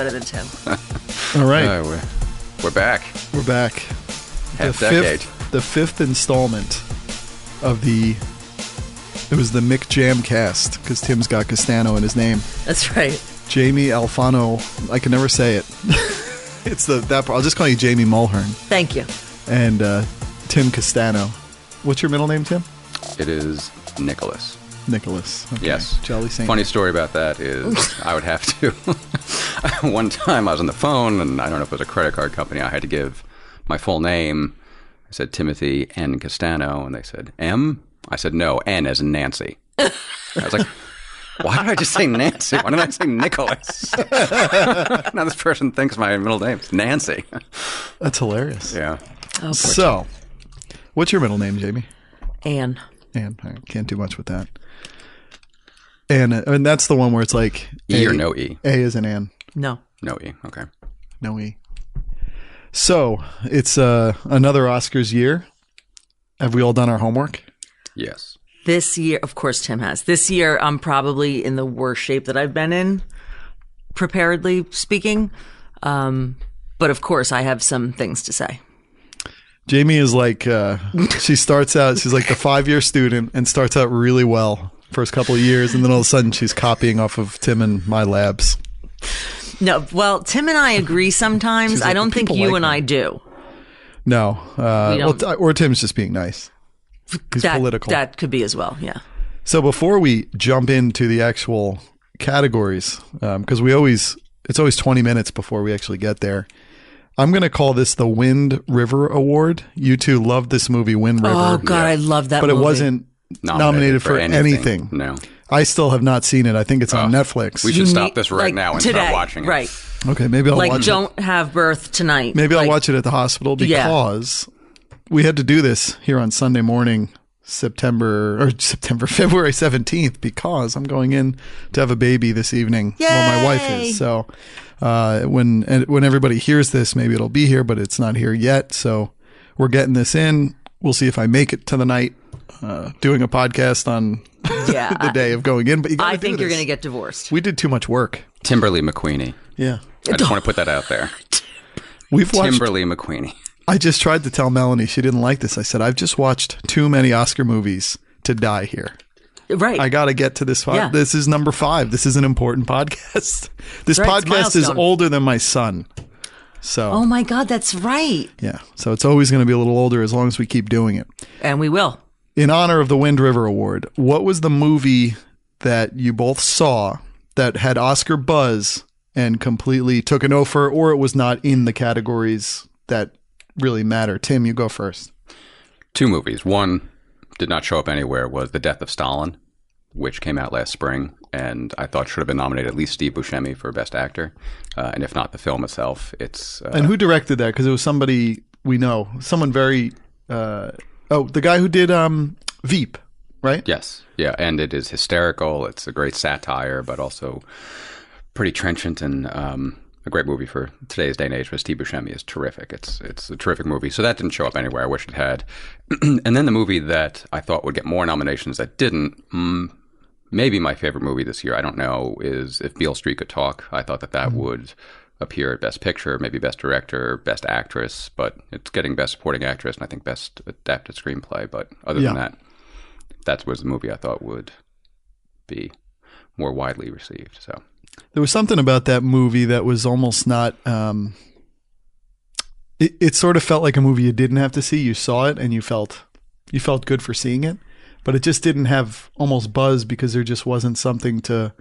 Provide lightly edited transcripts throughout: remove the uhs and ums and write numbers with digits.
better than Tim. All right. We're back. We're back. Half decade. The fifth installment of it was the Mick Jam cast, because Tim's got Castano in his name. That's right. Jayme Alfano. I can never say it. I'll just call you Jayme Mulhern. Thank you. And Tim Castano. What's your middle name, Tim? It is Nicholas. Nicholas. Okay. Yes. Jolly Saint. Funny story about that is I would have to. One time I was on the phone, and I don't know if it was a credit card company. I had to give my full name. I said Timothy N. Castano, and they said M. I said no, N as in Nancy. I was like, why did I just say Nancy? Why didn't I say Nicholas? Now this person thinks my middle name is Nancy. That's hilarious. Yeah. Oh, so, what's your middle name, Jayme? Anne. Anne. I can't do much with that. And that's the one where it's like E or no E? A is in Anne. No. No E. Okay. No E. So, it's another Oscars year. Have we all done our homework? Yes. This year, of course, Tim has. This year, I'm probably in the worst shape that I've been in, preparedly speaking. But of course, I have some things to say. Jayme is like, she starts out, she's like the 5-year student and starts out really well first couple of years. And then all of a sudden she's copying off of Tim and my labs. No, well, Tim and I agree sometimes. Like, I don't think you like and me. I do. No. Or Tim's just being nice. He's political. That could be as well, yeah. So before we jump into the actual categories, because it's always 20 minutes before we actually get there, I'm going to call this the Wind River Award. You two loved this movie, Wind River. Oh, God, I love that movie. But it wasn't nominated for anything. No. I still have not seen it. I think it's on Netflix. We should stop this right now and today, start watching it. Right. Okay, maybe I'll watch it. Don't have birth tonight. Maybe I'll watch it at the hospital because we had to do this here on Sunday morning, February 17th, because I'm going in to have a baby this evening. Yay! Well, my wife is. So when everybody hears this, maybe it'll be here, but it's not here yet. So we're getting this in. We'll see if I make it to the night doing a podcast on the day of going in. But I think you're going to get divorced. We did too much work. Timberly McQueenie. Yeah. I just want to put that out there. We've watched Timberly McQueenie. I just tried to tell Melanie. She didn't like this. I said, I've just watched too many Oscar movies to die here. Right. I got to get to this. Yeah. This is number 5. This is an important podcast. This podcast is older than my son. So. Oh my God, that's right. Yeah. So it's always going to be a little older as long as we keep doing it. And we will. In honor of the Wind River Award, what was the movie that you both saw that had Oscar buzz and completely took an offer, or it was not in the categories that really matter? Tim, you go first. 2 movies. One did not show up anywhere, was The Death of Stalin, which came out last spring, and I thought should have been nominated at least Steve Buscemi for Best Actor, and if not, the film itself. It's and who directed that? Because it was somebody we know, someone very. The guy who did Veep, right? Yes, yeah, and it is hysterical. It's a great satire, but also pretty trenchant and a great movie for today's day and age. Where Steve Buscemi is terrific. It's a terrific movie. So that didn't show up anywhere. I wish it had. And then the movie that I thought would get more nominations that didn't. Maybe my favorite movie this year, I don't know, is If Beale Street Could Talk. I thought that would appear at Best Picture, maybe Best Director, Best Actress, but it's getting Best Supporting Actress and I think Best Adapted Screenplay. But other than that was the movie I thought would be more widely received. So there was something about that movie that was almost not. It sort of felt like a movie you didn't have to see. You saw it and you felt good for seeing it, but it just didn't have almost buzz because there just wasn't something to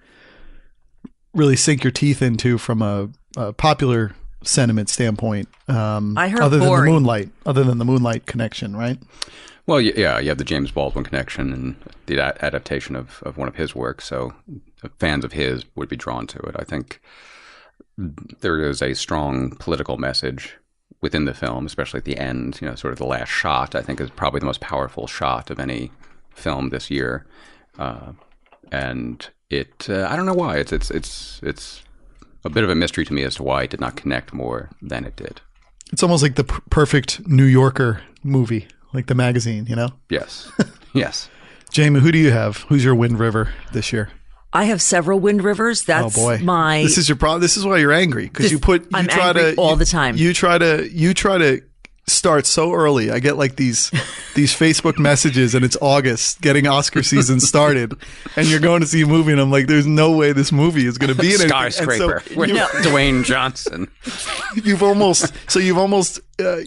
really sink your teeth into from a popular sentiment standpoint. I heard other boring. than the Moonlight connection, right? Well, yeah, you have the James Baldwin connection and the adaptation of one of his works, so fans of his would be drawn to it. I think there is a strong political message within the film, especially at the end, sort of the last shot, I think is probably the most powerful shot of any film this year. And it, I don't know why, it's a bit of a mystery to me as to why it did not connect more than it did. It's almost like the perfect New Yorker movie, like the magazine, Yes. Yes. Jayme, who do you have? Who's your Wind River this year? I have several Wind Rivers. That's my. This is your problem. This is why you're angry because I'm angry all the time. You try to start so early. I get like these Facebook messages, and it's August, getting Oscar season started, and you're going to see a movie, and I'm like, there's no way this movie is going to be in Skyscraper with Dwayne Johnson.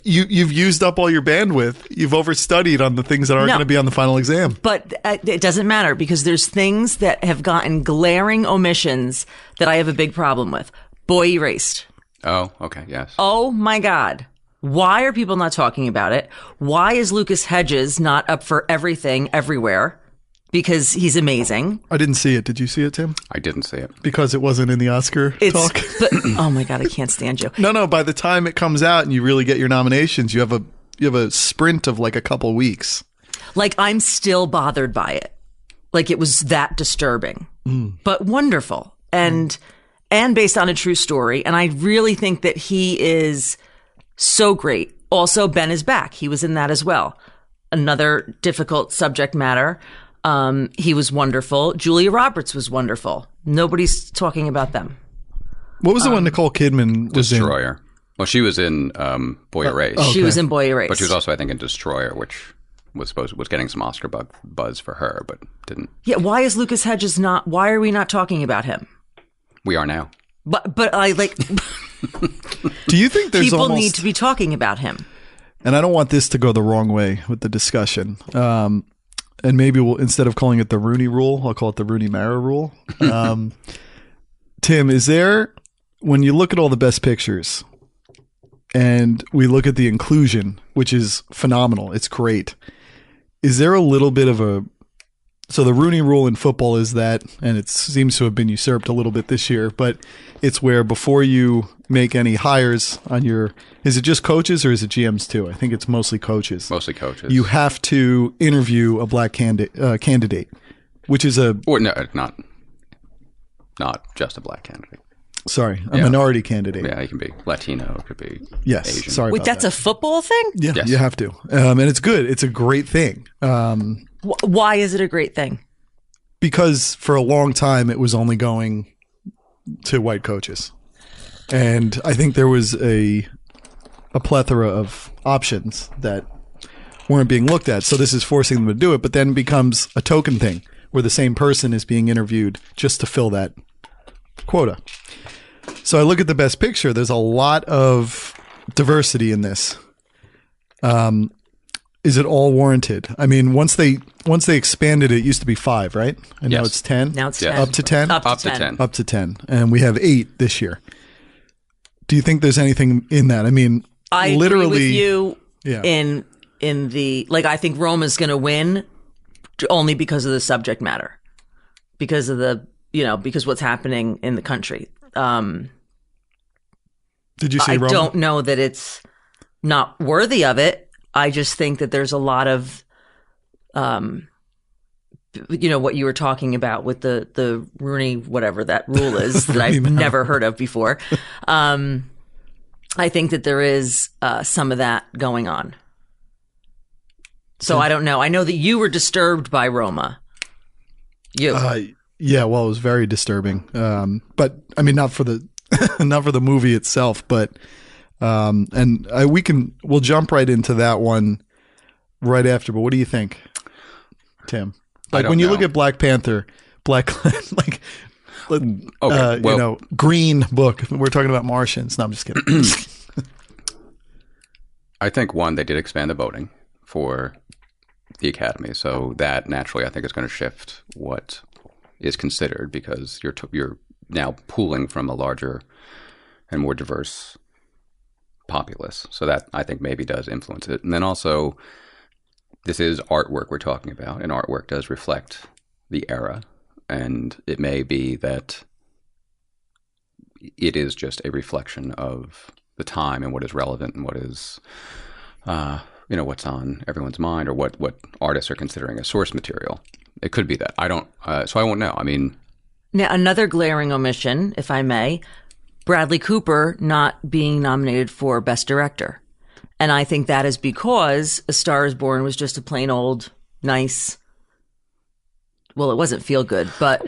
You've used up all your bandwidth. You've overstudied on the things that aren't going to be on the final exam. But it doesn't matter because there's things that have gotten glaring omissions that I have a big problem with. Boy Erased. Oh, okay, yes. Oh my God. Why are people not talking about it? Why is Lucas Hedges not up for everything everywhere? Because he's amazing. I didn't see it. Did you see it, Tim? I didn't see it. Because it wasn't in the Oscar talk? Oh my God, I can't stand you. No. By the time it comes out and you really get your nominations, you have a sprint of like a couple weeks. Like, I'm still bothered by it. Like, it was that disturbing, but wonderful. And based on a true story. And I really think that he is so great. Also, Ben is back. He was in that as well. Another difficult subject matter. He was wonderful. Julia Roberts was wonderful. Nobody's talking about them. What was the one Nicole Kidman was Destroyer. in? Well, she was in Boy Erased. She was in Boy Erased. But she was also, I think, in Destroyer, which was getting some Oscar buzz for her, but didn't. Yeah, why is Lucas Hedges not? Why are we not talking about him? We are now. But I like. Do you think there's people need to be talking about him? And I don't want this to go the wrong way with the discussion. And maybe we'll, instead of calling it the Rooney Rule, I'll call it the Rooney Mara Rule. Tim, is there, when you look at all the best pictures and we look at the inclusion, which is phenomenal, it's great. Is there a little bit of a, so the Rooney Rule in football is that, and it seems to have been usurped a little bit this year, but it's where before you make any hires on your, is it just coaches or is it GMs too? I think it's mostly coaches. Mostly coaches. You have to interview a black candidate, which is a... Or no, not just a black candidate. Sorry, a minority candidate. Yeah, it can be Latino, it could be Asian. Sorry Wait, about that's that. a football thing? Yeah, Yes. you have to. And it's good. It's a great thing. Why is it a great thing? Because for a long time, it was only going to white coaches. And I think there was a plethora of options that weren't being looked at. So this is forcing them to do it, but then becomes a token thing where the same person is being interviewed just to fill that quota. So I look at the best picture. There's a lot of diversity in this. Is it all warranted? I mean, once they expanded it used to be 5, right? And now Yes. it's 10? Now it's Yeah. 10. Up to 10? Up to Up to 10. 10. Up to 10. And we have 8 this year. Do you think there's anything in that? I mean, I literally agree with you Yeah. in the, like, I think Roma's going to win only because of the subject matter, because of the, because what's happening in the country. Did you see I Roma? don't know that it's not worthy of it. I just think that there's a lot of, what you were talking about with the Rooney, whatever that rule is that I've never heard of before. I think that there is some of that going on. So I don't know. I know that you were disturbed by Roma. Yeah, well, it was very disturbing. But I mean, not for the not for the movie itself, but we'll jump right into that one right after. But what do you think, Tim? Like when you look at Black Panther, Green Book. We're talking about Martians. No, I'm just kidding. I think one, they did expand the voting for the Academy, so that naturally I think is going to shift what is considered because you're now pooling from a larger and more diverse populace. So that I think maybe does influence it. And then also, this is artwork we're talking about, and artwork does reflect the era. And it may be that it is just a reflection of the time and what is relevant and what is, what's on everyone's mind or what artists are considering as source material. It could be that. So I won't know. I mean. Now, another glaring omission, if I may, Bradley Cooper not being nominated for Best Director. And I think that is because A Star is Born was just a plain old, nice well, it wasn't feel good, but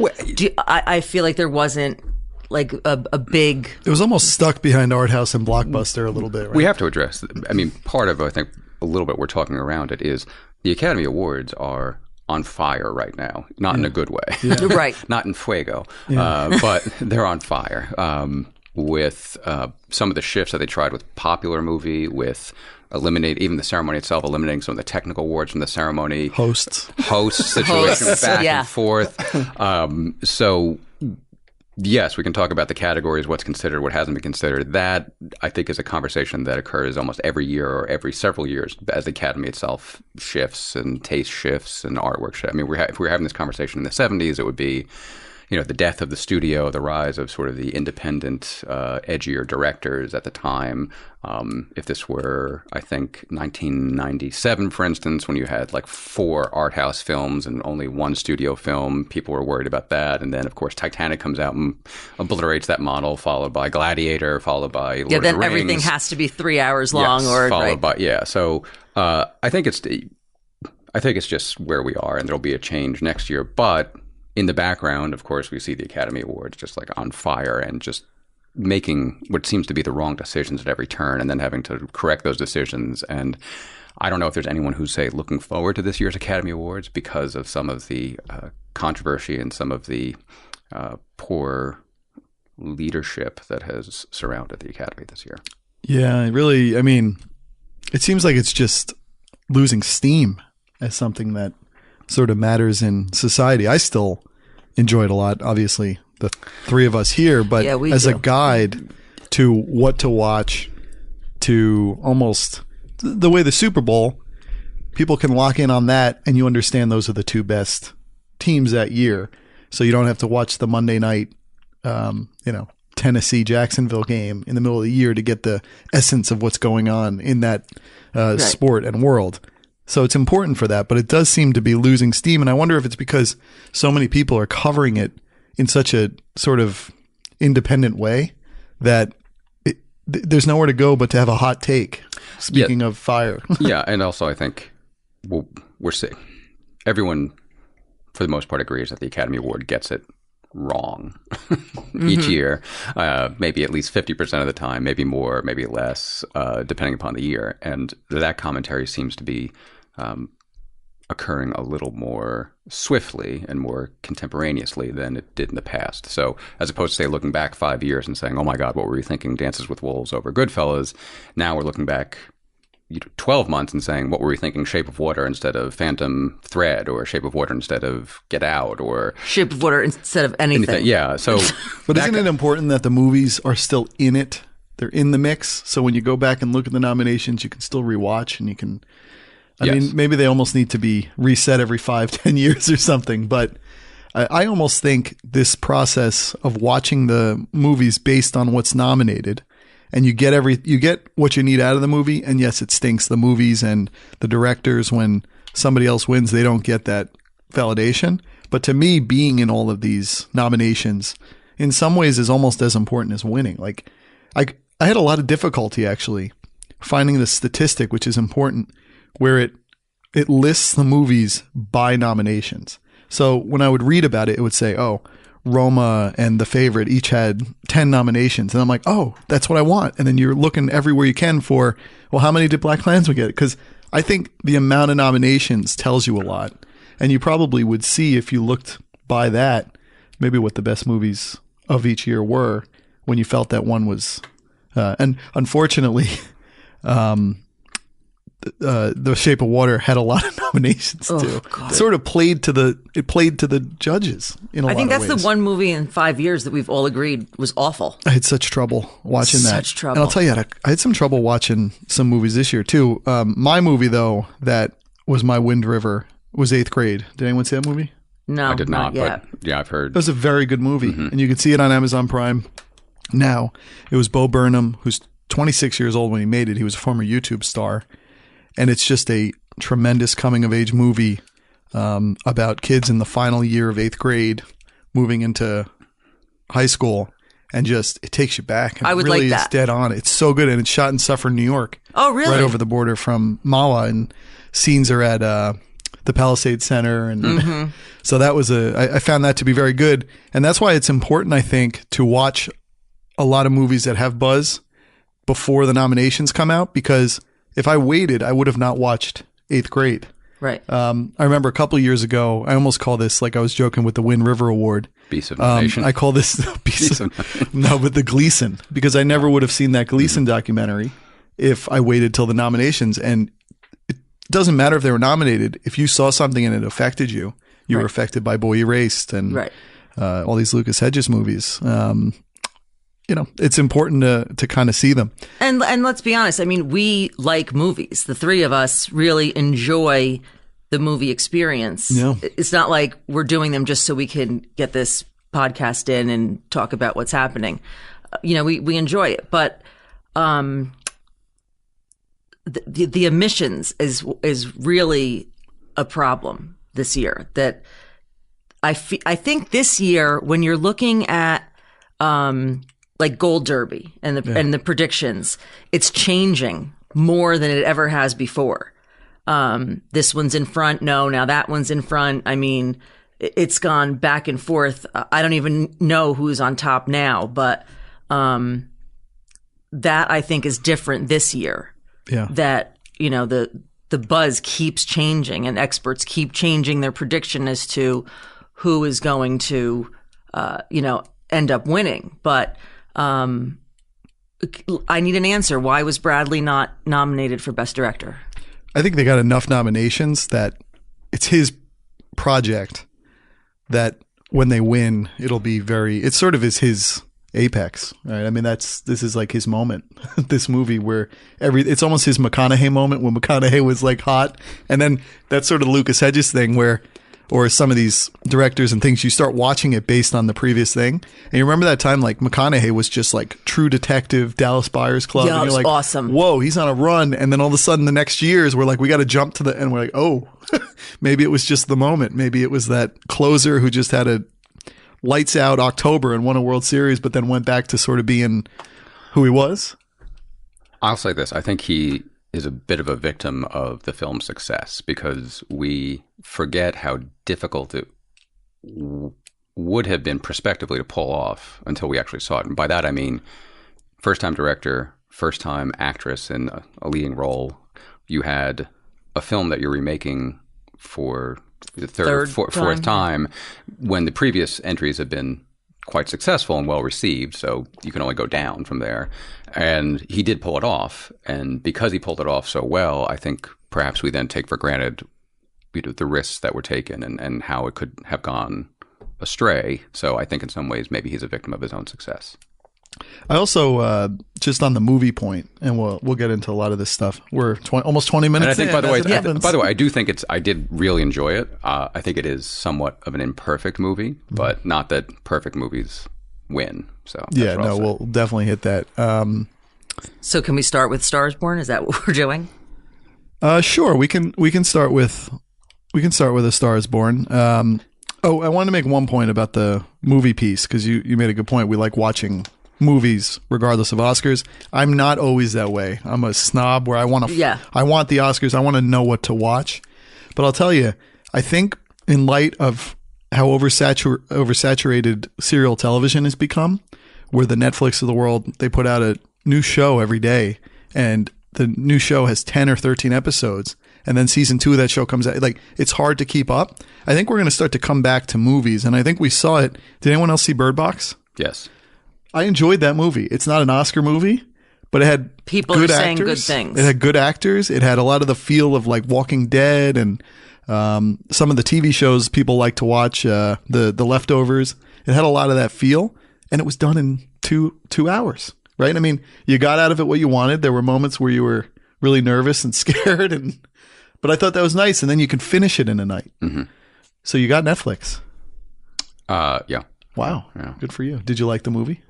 I feel like there wasn't like a big. It was almost stuck behind art house and blockbuster a little bit. Right? We have to address. I mean, part of I think a little bit we're talking around it is the Academy Awards are on fire right now, not in a good way, Right? Not in fuego, but they're on fire with some of the shifts that they tried with popular movie, with eliminate even the ceremony itself, eliminating some of the technical awards from the ceremony, host situation back and forth. So yes, we can talk about the categories, what's considered, what hasn't been considered. That, I think, is a conversation that occurs almost every year or every several years as the Academy itself shifts and taste shifts and artwork shifts. I mean, if we were having this conversation in the 70s, it would be, the death of the studio, the rise of sort of the independent, edgier directors at the time. If this were, I think, 1997, for instance, when you had like 4 art house films and only 1 studio film, people were worried about that. And then, of course, Titanic comes out and obliterates that model, followed by Gladiator, followed by Lord of the Rings. Then everything has to be 3 hours long, followed by So I think it's just where we are, and there'll be a change next year, but. In the background, of course, we see the Academy Awards just like on fire and just making what seems to be the wrong decisions at every turn and then having to correct those decisions. And I don't know if there's anyone who's, say, looking forward to this year's Academy Awards because of some of the controversy and some of the poor leadership that has surrounded the Academy this year. Yeah, really, I mean, it seems like it's just losing steam as something that sort of matters in society. I still enjoy it a lot, obviously, the 3 of us here, but as a guide to what to watch, to almost the way the Super Bowl, people can lock in on that and you understand those are the 2 best teams that year. So you don't have to watch the Monday night, Tennessee Jacksonville game in the middle of the year to get the essence of what's going on in that sport and world. So it's important for that, but it does seem to be losing steam. And I wonder if it's because so many people are covering it in such a sort of independent way that there's nowhere to go but to have a hot take. Speaking of fire. Yeah. And also I think we're seeing everyone for the most part agrees that the Academy Award gets it wrong each year, maybe at least 50% of the time, maybe more, maybe less, depending upon the year. And that commentary seems to be occurring a little more swiftly and more contemporaneously than it did in the past. So as opposed to, say, looking back 5 years and saying, oh my God, what were we thinking? Dances with Wolves over Goodfellas. Now we're looking back 12 months and saying, what were we thinking? Shape of Water instead of Phantom Thread, or Shape of Water instead of Get Out, or Shape of Water instead of anything. Yeah. So, but isn't it important that the movies are still in it? They're in the mix. So when you go back and look at the nominations, you can still rewatch and you can, I mean, maybe they almost need to be reset every 5-10 years or something. But I almost think this process of watching the movies based on what's nominated, and you get what you need out of the movie. And yes, it stinks. The movies and the directors, when somebody else wins, they don't get that validation. But to me, being in all of these nominations in some ways is almost as important as winning. Like I had a lot of difficulty actually finding the statistic, which is important, where it lists the movies by nominations. So when I would read about it, it would say, oh, Roma and The Favorite each had 10 nominations. And I'm like, oh, that's what I want. And then you're looking everywhere you can for, well, how many did BlacKkKlansman get? Because I think the amount of nominations tells you a lot. And you probably would see, if you looked by that, maybe what the best movies of each year were when you felt that one was. And unfortunately, The Shape of Water had a lot of nominations too. God. It sort of played to the judges in a lot of ways. I think that's the one movie in 5 years that we've all agreed was awful. I had such trouble watching that. Such trouble. And I'll tell you, I had some trouble watching some movies this year too. My movie though, that was my Wind River, was 8th Grade. Did anyone see that movie? No, I did not yet. But yeah, I've heard. It was a very good movie, and you can see it on Amazon Prime now. It was Bo Burnham, who's 26 years old when he made it. He was a former YouTube star. And it's just a tremendous coming-of-age movie about kids in the final year of 8th grade moving into high school. And just, it takes you back. And I would it really like that. is dead on. It's so good. And it's shot in Suffern, New York. Oh, really? Right over the border from Mahwah. And scenes are at the Palisades Center. And so that was I found that to be very good. And that's why it's important, I think, to watch a lot of movies that have buzz before the nominations come out, because if I waited, I would have not watched Eighth Grade. Right. I remember a couple of years ago, I almost call this, like I was joking with the Wind River Award. Beast of No Nation. I call this Beast of No, but the Gleason, because I never would have seen that Gleason documentary if I waited till the nominations. And it doesn't matter if they were nominated. If you saw something and it affected you, you were affected by Boy Erased and all these Lucas Hedges movies. You know, it's important to kind of see them. And let's be honest. I mean, we like movies. The three of us really enjoy the movie experience. Yeah. It's not like we're doing them just so we can get this podcast in and talk about what's happening. You know, we enjoy it, but the emissions is really a problem this year. That I think this year, when you're looking at like Gold Derby and the predictions, it's changing more than it ever has before. This one's in front. No, now that one's in front. I mean, it's gone back and forth. I don't even know who's on top now, but that I think is different this year. Yeah. That, you know, the buzz keeps changing and experts keep changing their prediction as to who is going to, you know, end up winning. But I need an answer. Why was Bradley not nominated for Best Director? I think they got enough nominations that it's his project that when they win, it'll be it sort of is his apex, right? I mean, this is like his moment, this movie where it's almost his McConaughey moment when McConaughey was like hot. And then that's sort of the Lucas Hedges thing or some of these directors and things, you start watching it based on the previous thing. And you remember that time, like McConaughey was just like True Detective, Dallas Buyers Club. Yeah, and it was you're like, awesome. Whoa, he's on a run. And then all of a sudden the next years we're like, we got to jump to and we're like, oh, maybe it was just the moment. Maybe it was that closer who just had a lights out October and won a World Series, but then went back to sort of being who he was. I'll say this. I think he is a bit of a victim of the film's success because we forget how difficult it would have been prospectively to pull off until we actually saw it. And by that, I mean, first-time director, first-time actress in a leading role. You had a film that you're remaking for the fourth time when the previous entries have been quite successful and well received, so you can only go down from there. And he did pull it off, and because he pulled it off so well, I think perhaps we then take for granted the risks that were taken and how it could have gone astray. So I think in some ways maybe he's a victim of his own success. I also just on the movie point, and we'll get into a lot of this stuff. We're almost 20 minutes. And I think, in, by the way, I do think I did really enjoy it. I think it is somewhat of an imperfect movie, but not that perfect movies win. So yeah, no, we'll definitely hit that. So can we start with Stars Born? Is that what we're doing? Sure, we can start with A Star Is Born. I want to make one point about the movie piece because you made a good point. We like watching movies regardless of Oscars. I'm not always that way. I'm a snob where I want I want the Oscars. I want to know what to watch. But I'll tell you, I think in light of how oversaturated serial television has become, where the Netflix of the world, they put out a new show every day, and the new show has 10 or 13 episodes, and then season 2 of that show comes out. Like, it's hard to keep up. I think we're going to start to come back to movies, and I think we saw it. Did anyone else see Bird Box? Yes. I enjoyed that movie. It's not an Oscar movie, but it had people good are saying actors. Good things. It had good actors. It had a lot of the feel of like Walking Dead and some of the TV shows people like to watch, the Leftovers. It had a lot of that feel, and it was done in two hours, right? I mean, you got out of it what you wanted. There were moments where you were really nervous and scared, but I thought that was nice, and then you can finish it in a night. Mm-hmm. So you got Netflix. Yeah. Wow. Yeah. Good for you. Did you like the movie?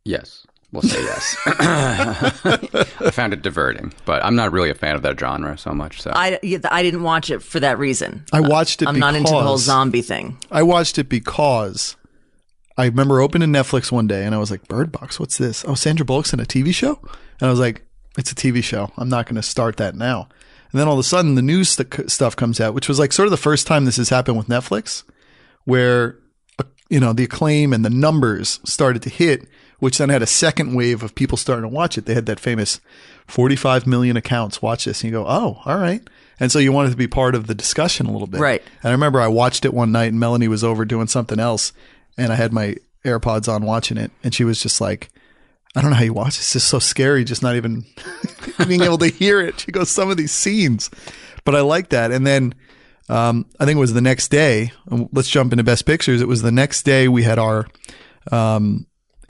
Yes. We'll say yes. I found it diverting, but I'm not really a fan of that genre so much. So I didn't watch it for that reason. I watched it I'm not into the whole zombie thing. I watched it because I remember opening Netflix one day and I was like, Bird Box, what's this? Oh, Sandra Bullock's in a TV show? And I was like, it's a TV show. I'm not going to start that now. And then all of a sudden the news stuff comes out, which was like sort of the first time this has happened with Netflix, where, the acclaim and the numbers started to hit, which then had a second wave of people starting to watch it. They had that famous 45 million accounts watch this, and you go, oh, all right. And so you wanted to be part of the discussion a little bit. Right. And I remember I watched it one night and Melanie was over doing something else, and I had my AirPods on watching it, and she was just like, I don't know how you watch. It's just so scary, just not even being able to hear it. She goes, some of these scenes. But I like that. And then I think it was the next day. Let's jump into Best Pictures. It was the next day we had our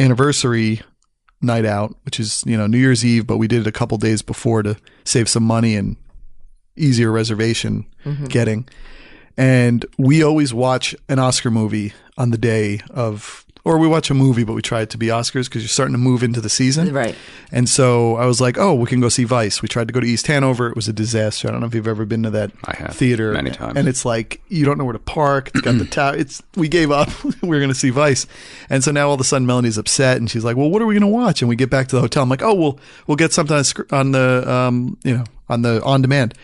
anniversary night out, which is, New Year's Eve, but we did it a couple days before to save some money and easier reservation getting. And we always watch an Oscar movie on the day of, or we watch a movie, but we try it to be Oscars because you're starting to move into the season. Right. And so I was like, oh, we can go see Vice. We tried to go to East Hanover. It was a disaster. I don't know if you've ever been to that I have, theater. many times. And it's like, you don't know where to park. It's got the tower. We gave up. We were going to see Vice. And so now all of a sudden Melanie's upset and she's like, well, what are we going to watch? And we get back to the hotel. I'm like, oh, we'll get something on the, on the on-demand.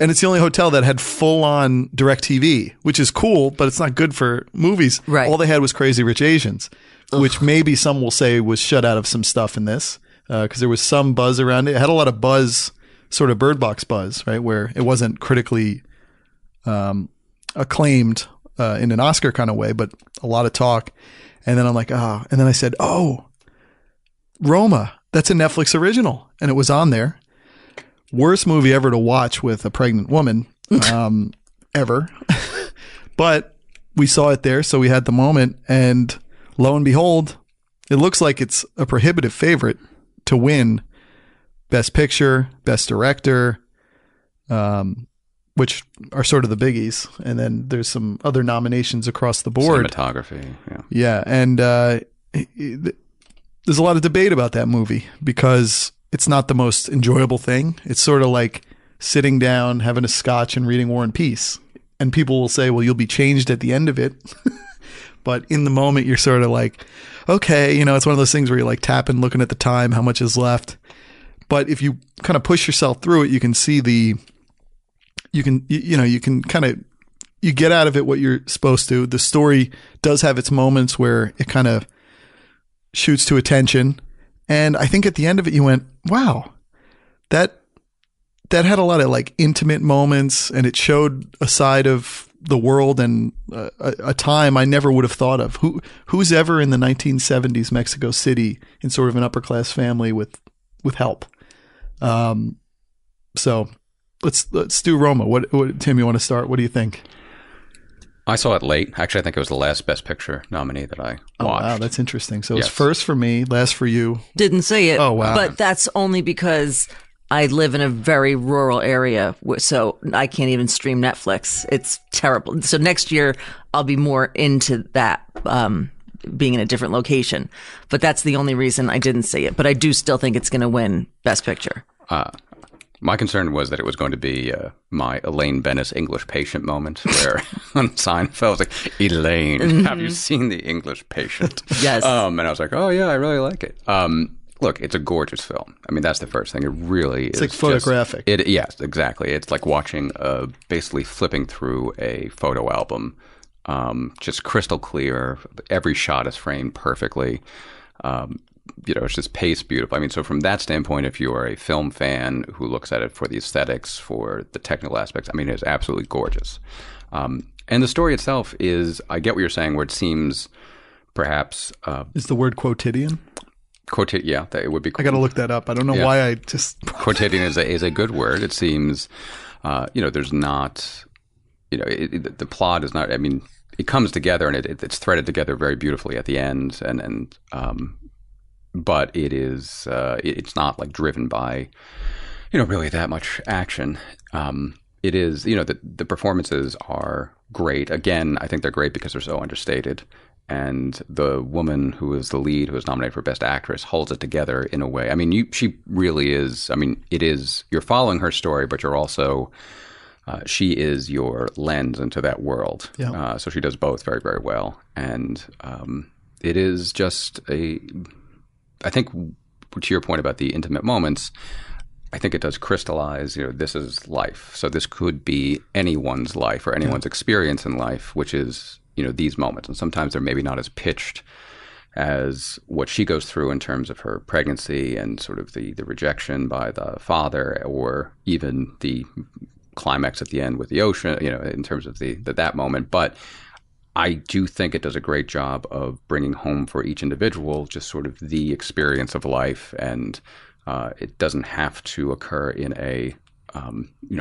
And it's the only hotel that had full-on DirecTV, which is cool, but it's not good for movies. Right. All they had was Crazy Rich Asians, which maybe some will say was shut out of some stuff in this, because there was some buzz around it. It had a lot of buzz, sort of Bird Box buzz, right, where it wasn't critically acclaimed in an Oscar kind of way, but a lot of talk. And then I'm like, and then I said, oh, Roma, that's a Netflix original. And it was on there. Worst movie ever to watch with a pregnant woman, ever. But we saw it there, so we had the moment, and lo and behold, it looks like it's a prohibitive favorite to win Best Picture, Best Director, which are sort of the biggies. And then there's some other nominations across the board. Cinematography, yeah. Yeah, and there's a lot of debate about that movie because it's not the most enjoyable thing. It's sort of like sitting down, having a scotch and reading War and Peace. And people will say, well, you'll be changed at the end of it. But in the moment, you're sort of like, okay, it's one of those things where you're like tapping, looking at the time, how much is left. But if you kind of push yourself through it, you can see you get out of it what you're supposed to. The story does have its moments where it kind of shoots to attention. And I think at the end of it, you went, wow, that had a lot of like intimate moments, and it showed a side of the world and a time I never would have thought of. Who's ever in the 1970s Mexico City in sort of an upper class family with help? So let's do Roma. What Tim, you want to start? What do you think? I saw it late. Actually, I think it was the last Best Picture nominee that I watched. Oh, wow, that's interesting. So Yes. it's first for me, last for you. Didn't see it. Oh, wow. But that's only because I live in a very rural area, so I can't even stream Netflix. It's terrible. So next year, I'll be more into that, being in a different location. But that's the only reason I didn't see it. But I do still think it's going to win Best Picture. My concern was that it was going to be my Elaine Bennis English Patient moment, where on Seinfeld, I was like, Elaine, have you seen The English Patient? Yes. And I was like, oh, yeah, I really like it. Look, it's a gorgeous film. I mean, that's the first thing. It really is. It's like photographic. Yes, exactly. It's like watching, basically flipping through a photo album, just crystal clear. Every shot is framed perfectly. It's just paced beautiful. I mean, so from that standpoint, if you are a film fan who looks at it for the aesthetics, for the technical aspects, I mean, it's absolutely gorgeous. And the story itself is, I get what you're saying, where it seems perhaps... Is the word quotidian? Yeah, it would be. I got to look that up. I don't know why I just... Quotidian is a good word. It seems, there's not, the plot is not, I mean, it comes together and it's threaded together very beautifully at the end. But it is, it's not like driven by, really that much action. It is, the performances are great. Again, I think they're great because they're so understated. And the woman who is the lead, who is nominated for Best Actress, holds it together in a way. I mean, she really is. I mean, it is. You're following her story, but you're also. She is your lens into that world. Yeah. So she does both very, very well. And it is just I think, to your point about the intimate moments, I think it does crystallize, this is life. So this could be anyone's life or anyone's experience in life, which is, these moments. And sometimes they're maybe not as pitched as what she goes through in terms of her pregnancy and sort of the rejection by the father, or even the climax at the end with the ocean, in terms of that moment. But I do think it does a great job of bringing home for each individual just sort of the experience of life, and it doesn't have to occur in a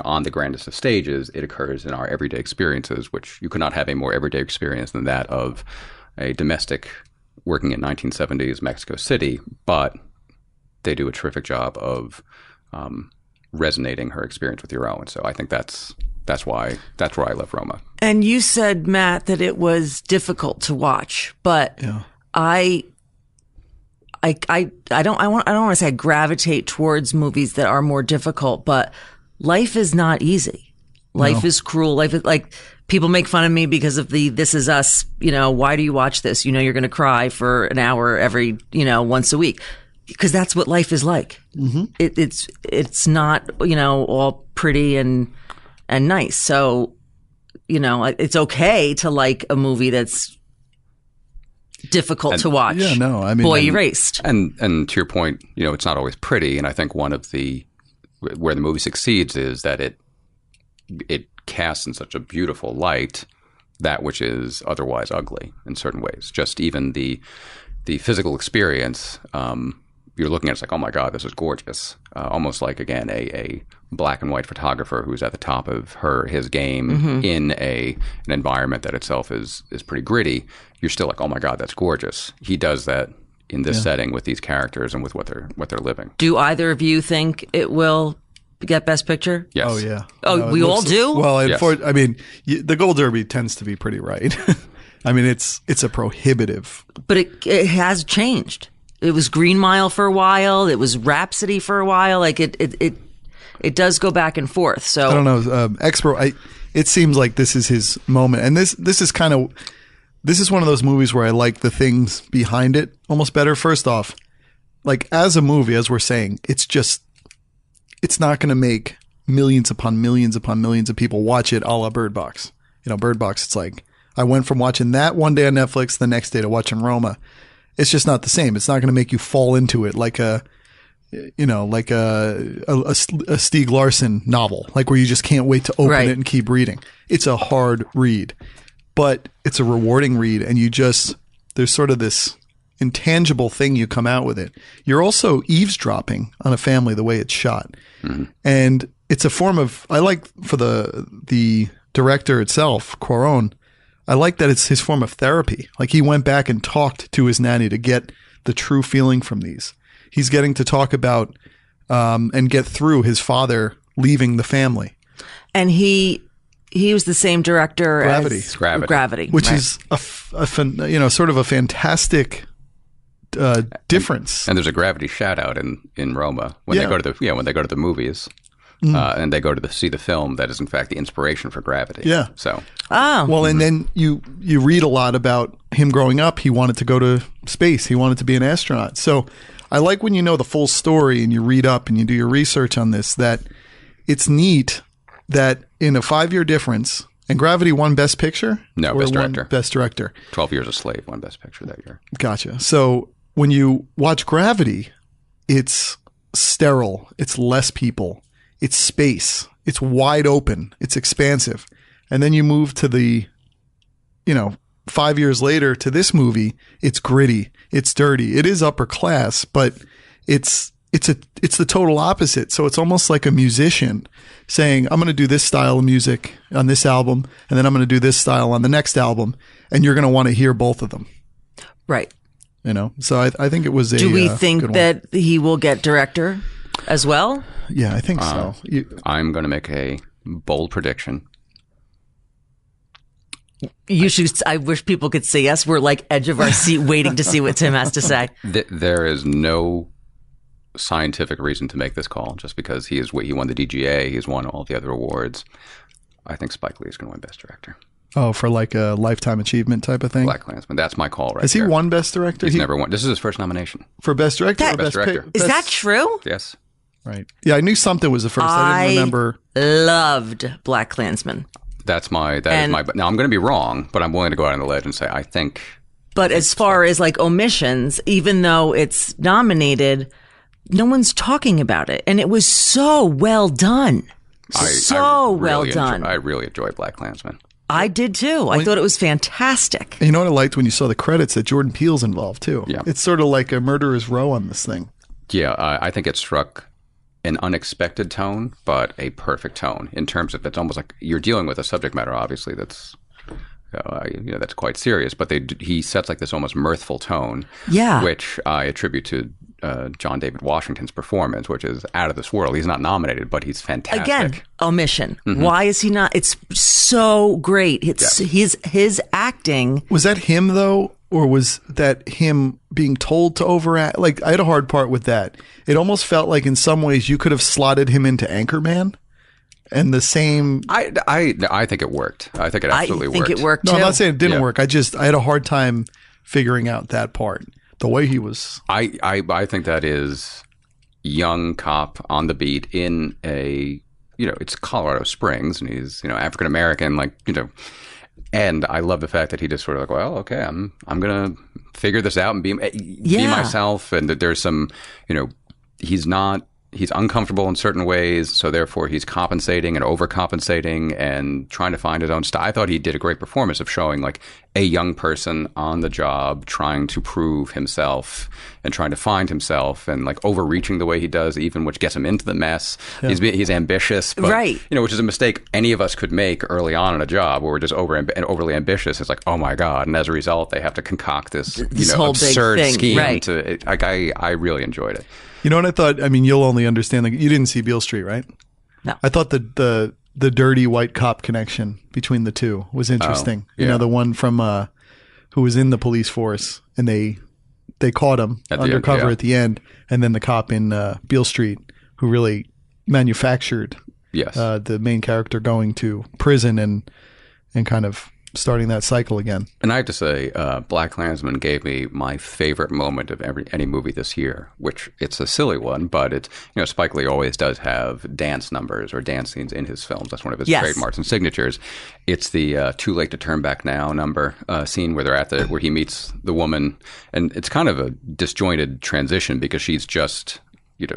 on the grandest of stages. It occurs in our everyday experiences, which you could not have a more everyday experience than that of a domestic working in 1970s Mexico City. But they do a terrific job of resonating her experience with your own. So I think that's why I love Roma. And you said, Matt, that it was difficult to watch, but I don't want to say I gravitate towards movies that are more difficult, but life is not easy. Life is cruel. Life is like, people make fun of me because of the This Is Us, why do you watch this? You're going to cry for an hour every, once a week, because that's what life is like. Mm-hmm. It's not, all pretty and nice. So, it's okay to like a movie that's difficult to watch. Yeah, no, I mean, Boy Erased. And to your point, it's not always pretty. And I think one of where the movie succeeds is that it casts in such a beautiful light that which is otherwise ugly in certain ways. Just even the physical experience, you're looking at it's like, oh my God, this is gorgeous. Almost like, again, a black and white photographer who's at the top of his game in an environment that itself is pretty gritty. You're still like, oh my God, that's gorgeous. He does that in this setting with these characters and with what they're living. Do either of you think it will get Best Picture? Yes. Oh yeah. Oh, no, we all do? Well, yes. I mean, the Gold Derby tends to be pretty right. I mean, it's a prohibitive. But it has changed. It was Green Mile for a while. It was Rhapsody for a while. Like it does go back and forth. So I don't know. It seems like this is his moment, and this is one of those movies where I like the things behind it almost better. First off, like as a movie, as we're saying, it's not going to make millions upon millions upon millions of people watch it, a la Bird Box. Bird Box. It's like I went from watching that one day on Netflix, the next day to watching Roma. It's just not the same. It's not going to make you fall into it like a Stieg Larsson novel, like where you just can't wait to open it and keep reading. It's a hard read, but it's a rewarding read, and there's sort of this intangible thing you come out with it. You're also eavesdropping on a family the way it's shot. Mm-hmm. And it's a form of, I like for the director itself, Cuarón, I like that it's his form of therapy. Like he went back and talked to his nanny to get the true feeling from these. He's getting to talk about and get through his father leaving the family. And he was the same director as Gravity, which is sort of a fantastic difference. And there's a Gravity shout out in Roma when they go to the movies. And they go to see the film that is in fact the inspiration for Gravity. Yeah. So. Well, and then you read a lot about him growing up. He wanted to go to space. He wanted to be an astronaut. So I like when you know the full story and you read up and you do your research on this, that it's neat that in a 5-year difference, and Gravity won Best Picture? No, Best Director. Best Director. 12 Years a Slave won Best Picture that year. Gotcha. So when you watch Gravity, it's sterile. It's less people. It's space. It's wide open. It's expansive. And then you move to 5 years later to this movie. It's gritty. It's dirty. It is upper class, but it's the total opposite. So it's almost like a musician saying, I'm going to do this style of music on this album, and then I'm going to do this style on the next album, and you're going to want to hear both of them. Right. So I think it was a Do we think that he will get director as well? Yeah, I think so. I'm going to make a bold prediction. You should. I wish people could see us. We're like edge of our seat waiting to see what Tim has to say. There is no scientific reason to make this call just because he won the DGA. He's won all the other awards. I think Spike Lee is going to win Best Director. Oh, for like a lifetime achievement type of thing? BlacKkKlansman. That's my call right Has he there. won Best Director? He's never won. This is his first nomination. For Best Director or Best Director. Is that true? Yes. Right. Yeah, I knew something was the first. I didn't remember. Loved Black Klansman. That is my. Now I'm going to be wrong, but I'm willing to go out on the ledge and say I think. But as far as like omissions, even though it's nominated, no one's talking about it, and it was so well done. Well done. I really enjoyed Black Klansman. I did too. I thought it was fantastic. And you know what I liked when you saw the credits, that Jordan Peele's involved too. Yeah. It's sort of like a murderer's row on this thing. Yeah, I think it struck an unexpected tone, but a perfect tone in terms of it's almost like you're dealing with a subject matter, obviously, that's that's quite serious. But he sets like this almost mirthful tone, which I attribute to John David Washington's performance, which is out of this world. He's not nominated, but he's fantastic. Again, omission. Mm-hmm. Why is he not? It's so great. It's his acting. Was that him though? Or was that him being told to overact? Like, I had a hard part with that. It almost felt like in some ways you could have slotted him into Anchorman. And the same... I think it worked. I think it absolutely worked. I think it worked, too. No, I'm not saying it didn't work. I had a hard time figuring out that part. The way he was... I think that is young cop on the beat in a... it's Colorado Springs, and he's, African-American, and I love the fact that he just sort of like, well, okay, I'm going to figure this out and be myself. And that there's some, he's uncomfortable in certain ways. So therefore he's compensating and overcompensating and trying to find his own style. I thought he did a great performance of showing like a young person on the job trying to prove himself and trying to find himself and like overreaching the way he does, even which gets him into the mess. Yeah. He's ambitious, but, right. Which is a mistake any of us could make early on in a job where we're just overly ambitious. It's like, oh my God. And as a result, they have to concoct this whole absurd big thing. scheme. Right. I really enjoyed it. You know what I thought? I mean, you'll only understand. You didn't see Beale Street, right? No. I thought the dirty white cop connection between the two was interesting. Yeah. You know, the one from who was in the police force, and they caught him undercover at the end, and then the cop in Beale Street who really manufactured the main character going to prison and kind of starting that cycle again. And I have to say, Black Klansman gave me my favorite moment of any movie this year, which it's a silly one, but it's, Spike Lee always does have dance numbers or dance scenes in his films. That's one of his trademarks and signatures. It's the Too Late to Turn Back Now number scene where they're where he meets the woman, and it's kind of a disjointed transition because she's just...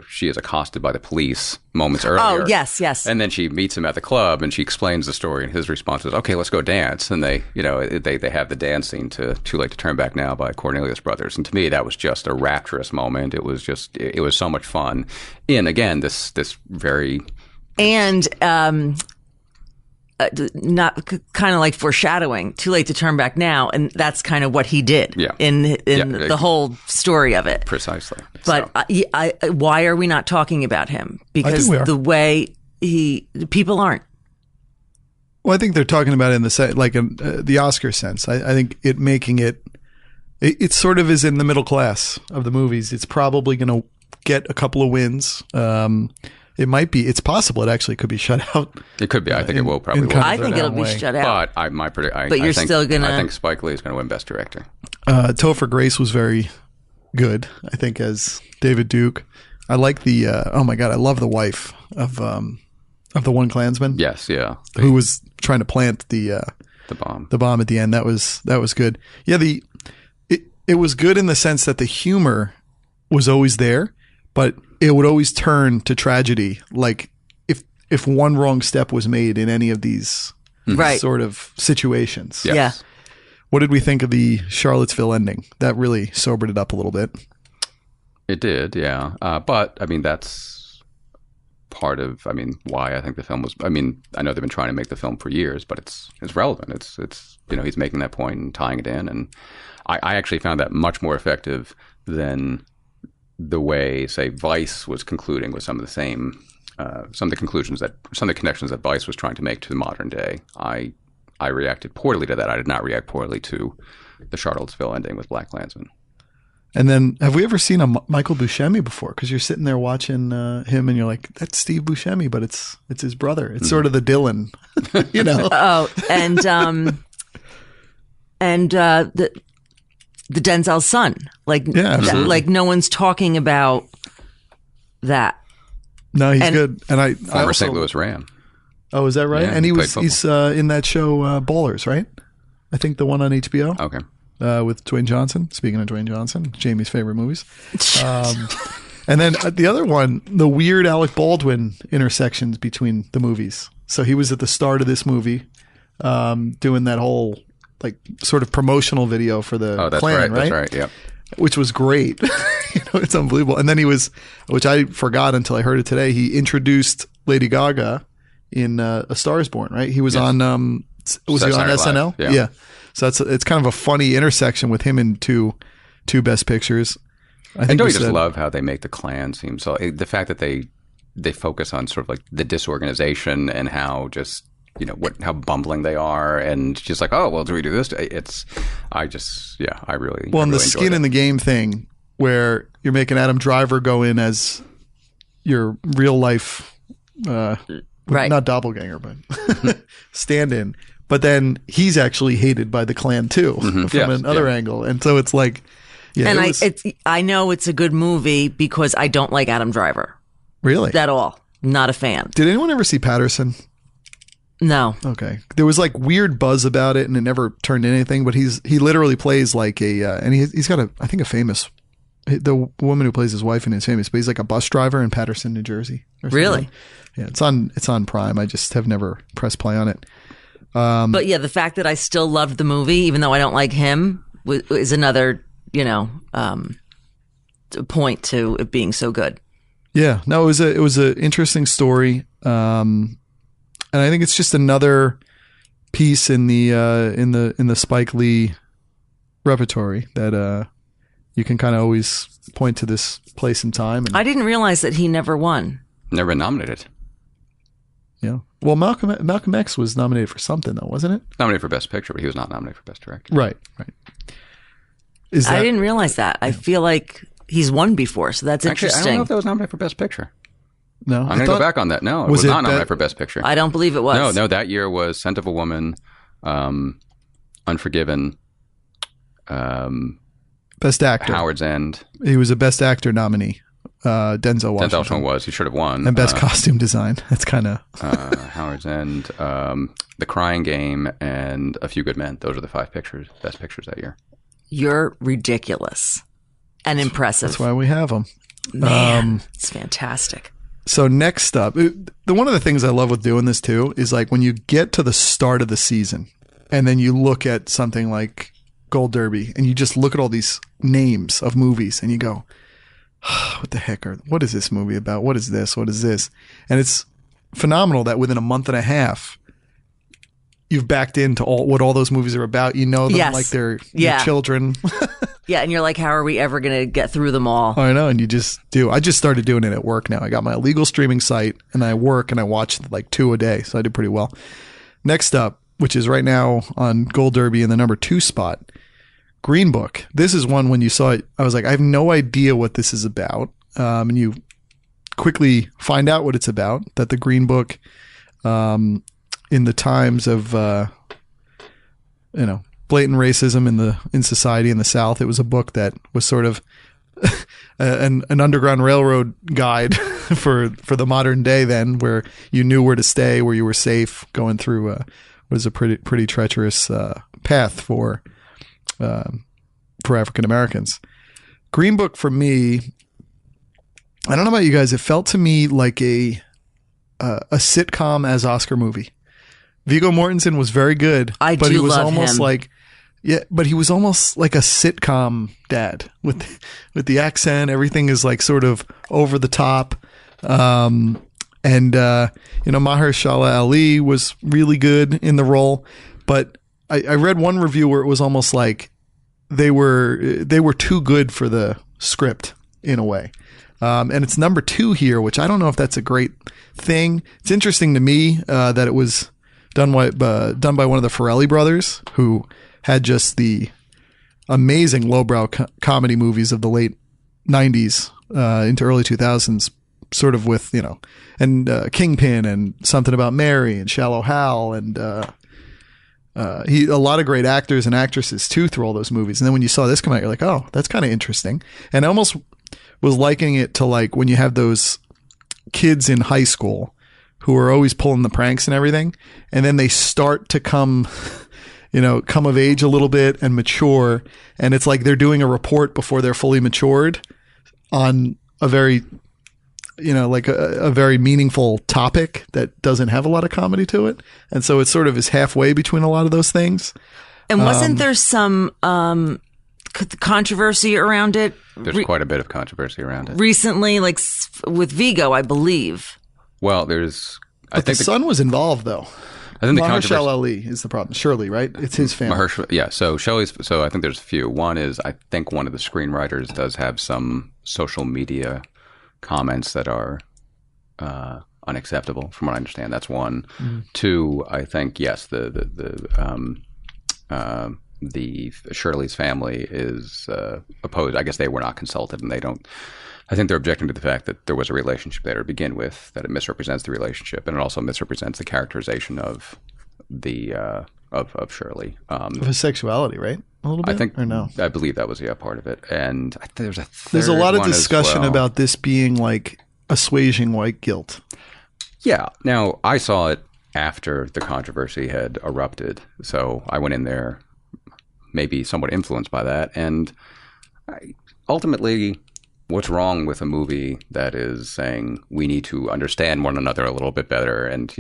she is accosted by the police moments earlier. Oh, yes. And then she meets him at the club and she explains the story, and his response is, okay, let's go dance. And they have the dance scene to Too Late to Turn Back Now by Cornelius Brothers. And to me, that was just a rapturous moment. It was so much fun in, again, this very... And, not kind of like foreshadowing, Too Late to Turn Back Now, and that's kind of what he did in the whole story of it. Precisely. But why are we not talking about him? Because the way people aren't. Well, I think they're talking about it in the Oscar sense. I think it sort of is in the middle class of the movies. It's probably going to get a couple of wins. It's possible it actually could be shut out. It could be. I think it will probably. I think it'll be shut out. But I think Spike Lee is going to win Best Director. Topher Grace was very good, I think, as David Duke. I like the. Oh my God, I love the wife of the one Klansman. Yes, yeah. Who was trying to plant the bomb. The bomb at the end. That was good. Yeah. It was good in the sense that the humor was always there, but it would always turn to tragedy. Like if one wrong step was made in any of these sort of situations. Yes. Yeah. What did we think of the Charlottesville ending? That really sobered it up a little bit. It did, yeah. But I mean, that's part of, why I think the film was, I know they've been trying to make the film for years, but it's relevant. It's he's making that point and tying it in. And I actually found that much more effective than the way, say, Vice was concluding with some of the connections that Vice was trying to make to the modern day. I reacted poorly to that. I did not react poorly to the Charlottesville ending with Black Klansman. And then, have we ever seen a Michael Buscemi before? Because you're sitting there watching him, and you're like, "That's Steve Buscemi," but it's his brother. It's sort of the Dylan, Oh, and the Denzel's son, like no one's talking about that. No, he's And- good. And I Former also, St. Louis Ram. Oh, is that right? Yeah, and he played he's in that show Ballers, right? I think the one on HBO. Okay. With Dwayne Johnson. Speaking of Dwayne Johnson, Jamie's favorite movies. And then the other one, the weird Alec Baldwin intersections between the movies. So he was at the start of this movie doing that whole like sort of promotional video for the Oh, that's Klan, right. That's right. Yep. Which was great. It's unbelievable. And then he was, which I forgot until I heard it today, he introduced Lady Gaga in A Star Is Born, right? He was on, was he on Saturday Night SNL? Live, yeah. So it's kind of a funny intersection with him in two Best Pictures. I think don't we you just said- love how they make the Klan seem so? The fact that they focus on sort of like the disorganization and how just how bumbling they are, and just like, oh well, do we do this? I really Well, and the really skin enjoyed in the game thing, where you're making Adam Driver go in as your real life, Right. not doppelganger, but stand-in. But then he's actually hated by the Klan too, from Yes, another angle, and so it's like, yeah, And it was, I know it's a good movie because I don't like Adam Driver really. at all. Not a fan. Did anyone ever see Patterson? No. Okay, there was like weird buzz about it, and it never turned into anything. But he literally plays like and he's got I think a famous. The woman who plays his wife in it is famous, but he's like a bus driver in Patterson, New Jersey. or something. Really? Yeah, it's on Prime. I just have never pressed play on it. But yeah, the fact that I still loved the movie, even though I don't like him, is another, point to it being so good. Yeah, no, it was a interesting story, and I think it's just another piece in the Spike Lee repertory that you can kind of always point to this place and time. And, I didn't realize that he never won. Never been nominated. yeah, well, Malcolm X was nominated for something though, wasn't it? Nominated for Best Picture, but he was not nominated for Best Director. Right. Is that I didn't realize that. I feel like he's won before, so that's Actually, I don't interesting. know if that was nominated for Best Picture. no? I'm going to go back on that. No, it was it not nominated that- for Best Picture. I don't believe it was. No, that year was Scent of a Woman, Unforgiven, Best actor. Howard's End. He was a Best Actor nominee. Denzel Denzel Washington. Washington was. He should have won. And Best Costume Design. That's kind of Howard's End, The Crying Game, and A Few Good Men. Those are the 5 Best Pictures that year. You're ridiculous and impressive. that's why we have them. Man, it's fantastic. So next up, one of the things I love with doing this too is like when you get to the start of the season and then you look at something like Gold Derby and you just look at all these names of movies and you go, what the heck what is this movie about? What is this? What is this? And it's phenomenal that within a month and a half, you've backed into what all those movies are about. You know them Yes. like they're Yeah. your children. Yeah, and you're like, how are we ever going to get through them all? I know, and you just do. I just started doing it at work now. I got my illegal streaming site, and I work, and I watch like 2 a day, so I did pretty well. Next up, which is right now on Gold Derby in the number 2 spot, Green Book. This is one when you saw it, I was like, I have no idea what this is about, and you quickly find out what it's about. That the Green Book, in the times of blatant racism in society in the South. It was a book that was sort of an Underground Railroad guide for the modern day then, where you knew where to stay, where you were safe going through was a pretty treacherous path for African Americans. Green Book for me, I don't know about you guys, it felt to me like a sitcom as Oscar movie. Viggo Mortensen was very good, but he was love almost him. like, yeah, but he was almost like a sitcom dad with the accent. Everything is like sort of over the top. And Mahershala Ali was really good in the role, but I read one review where it was almost like they were too good for the script in a way. And it's number 2 here, which I don't know if that's a great thing. It's interesting to me that it was done by one of the Farrelly brothers, who had just the amazing lowbrow comedy movies of the late 90s into early 2000s, sort of with, and Kingpin and Something About Mary and Shallow Hal and a lot of great actors and actresses too through all those movies. And then when you saw this come out, you're like, oh, that's kind of interesting. And I almost was likening it to like when you have those kids in high school who are always pulling the pranks and everything. And then they start to come of age a little bit and mature. And it's like they're doing a report before they're fully matured on a very, like a very meaningful topic that doesn't have a lot of comedy to it. And so it sort of is halfway between a lot of those things. And wasn't there some controversy around it? There's quite a bit of controversy around it. Recently, like with Vigo, I believe. Well, I think the son was involved, though. I think the Mahershala Ali is the problem. Shirley, right? It's his family. So I think there's a few. One is, I think one of the screenwriters does have some social media comments that are unacceptable, from what I understand. That's one. Mm. Two, I think, yes, the Shirley's family is opposed. I guess they were not consulted, and they don't. I think they're objecting to the fact that there was a relationship there to begin with, that it misrepresents the relationship, and it also misrepresents the characterization of the of Shirley. Of his sexuality, right? A little bit, I think, or no? I believe that was part of it. And there's a lot of discussion about this being like assuaging white guilt. Yeah. Now, I saw it after the controversy had erupted, so I went in there maybe somewhat influenced by that. And ultimately, what's wrong with a movie that is saying we need to understand one another a little bit better? And,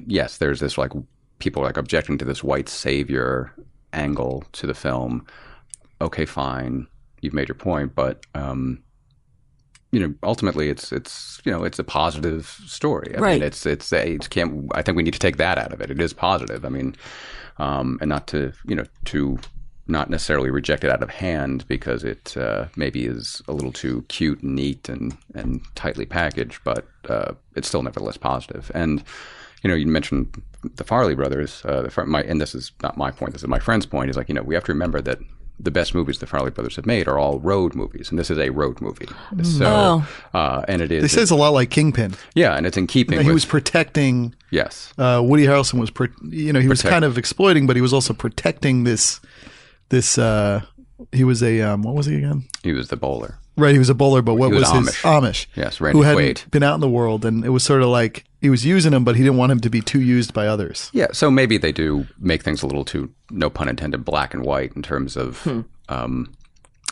yes, there's this like people like objecting to this white savior angle to the film. Okay, fine. You've made your point. But, ultimately it's a positive story. I mean, I think we need to take that out of it. It is positive. I mean, and not to not necessarily reject it out of hand because it maybe is a little too cute and neat and tightly packaged, but it's still nevertheless positive. And, you mentioned the Farrelly brothers, and this is not my point, this is my friend's point, is like, we have to remember that the best movies the Farrelly brothers have made are all road movies, and this is a road movie. So, and it is. They say it's a lot like Kingpin. Yeah, and it's in keeping with... He was protecting... Yes. Woody Harrelson was, he was kind of exploiting, but he was also protecting this, he was a, what was he again? He was the bowler. Right, he was a bowler, but what was Amish. his Amish? Yes, Randy who hadn't Quaid. Been out in the world, and it was sort of like he was using him, but he didn't want him to be too used by others. Yeah, so maybe they do make things a little too, no pun intended, black and white in terms of some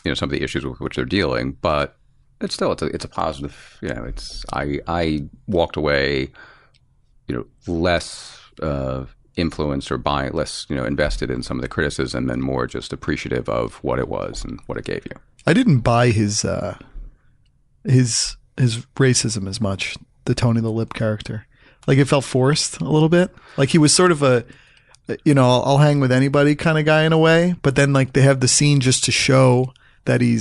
of the issues with which they're dealing, but it's still it's a positive. I walked away, less influenced or less invested in some of the criticism and more just appreciative of what it was and what it gave you. I didn't buy his racism as much, the Tony the Lip character. Like, it felt forced a little bit. Like, he was sort of a, I'll hang with anybody kind of guy in a way. But then, like, they have the scene just to show that he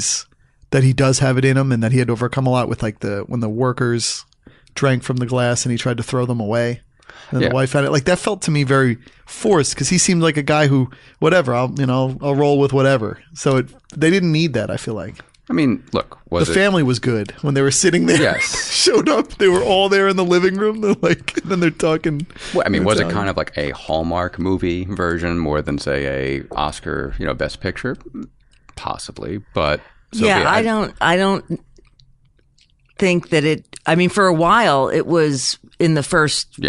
does have it in him and that he had to overcome a lot with, like, when the workers drank from the glass and he tried to throw them away. And the wife had it. Like, that felt to me very forced because he seemed like a guy who, whatever, I'll roll with whatever. So they didn't need that, I feel like. I mean, look, the family was good when they were sitting there. Yes. Showed up. They were all there in the living room. They're like, then they're talking. Well, I mean, was it kind of like a Hallmark movie version more than, say, a Oscar, Best Picture? Possibly, but I don't think that it. I mean, for a while, it was in the first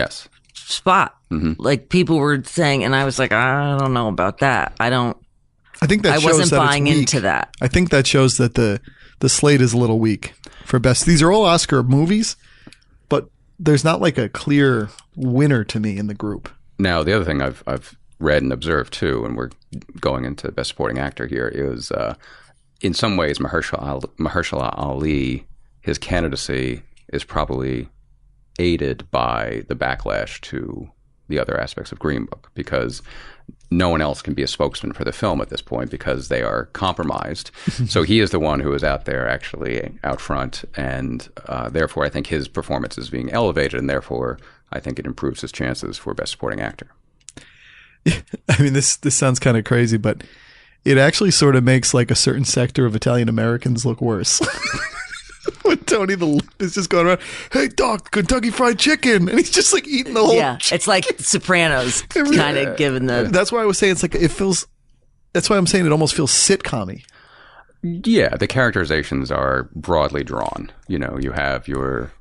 spot. Mm-hmm. Like, people were saying, and I was like, I don't know about that. I think that shows wasn't that buying into that. I think that shows that the slate is a little weak for best. These are all Oscar movies, but there's not like a clear winner to me in the group. Now, the other thing I've read and observed too, and we're going into Best Supporting Actor here, is in some ways Mahershala Ali, his candidacy is probably aided by the backlash to the other aspects of Green Book, because no one else can be a spokesman for the film at this point because they are compromised. So he is the one who is out there actually out front, and therefore I think his performance is being elevated, and therefore I think it improves his chances for Best Supporting Actor. I mean, this sounds kind of crazy, but it actually sort of makes like a certain sector of Italian Americans look worse. When Tony the Lip is just going around, hey Doc, Kentucky Fried Chicken, and he's just like eating the whole chicken. It's like Sopranos kind of given the... That's why I was saying it's like, it feels... That's why I'm saying it almost feels sitcom-y. Yeah, the characterizations are broadly drawn. You have your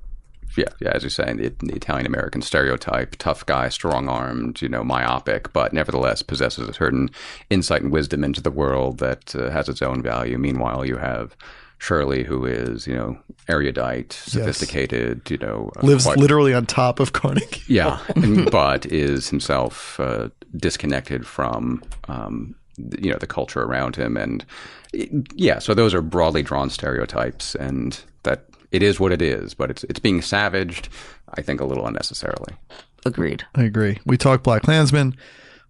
yeah, as you're saying, the Italian American stereotype, tough guy, strong armed, myopic, but nevertheless possesses a certain insight and wisdom into the world that has its own value. Meanwhile, you have Shirley, who is, erudite, sophisticated, lives literally on top of Carnegie. Yeah, but is himself disconnected from, the culture around him. And so those are broadly drawn stereotypes, and that it is what it is, but it's being savaged, I think, a little unnecessarily. Agreed. I agree. We talked BlacKkKlansman,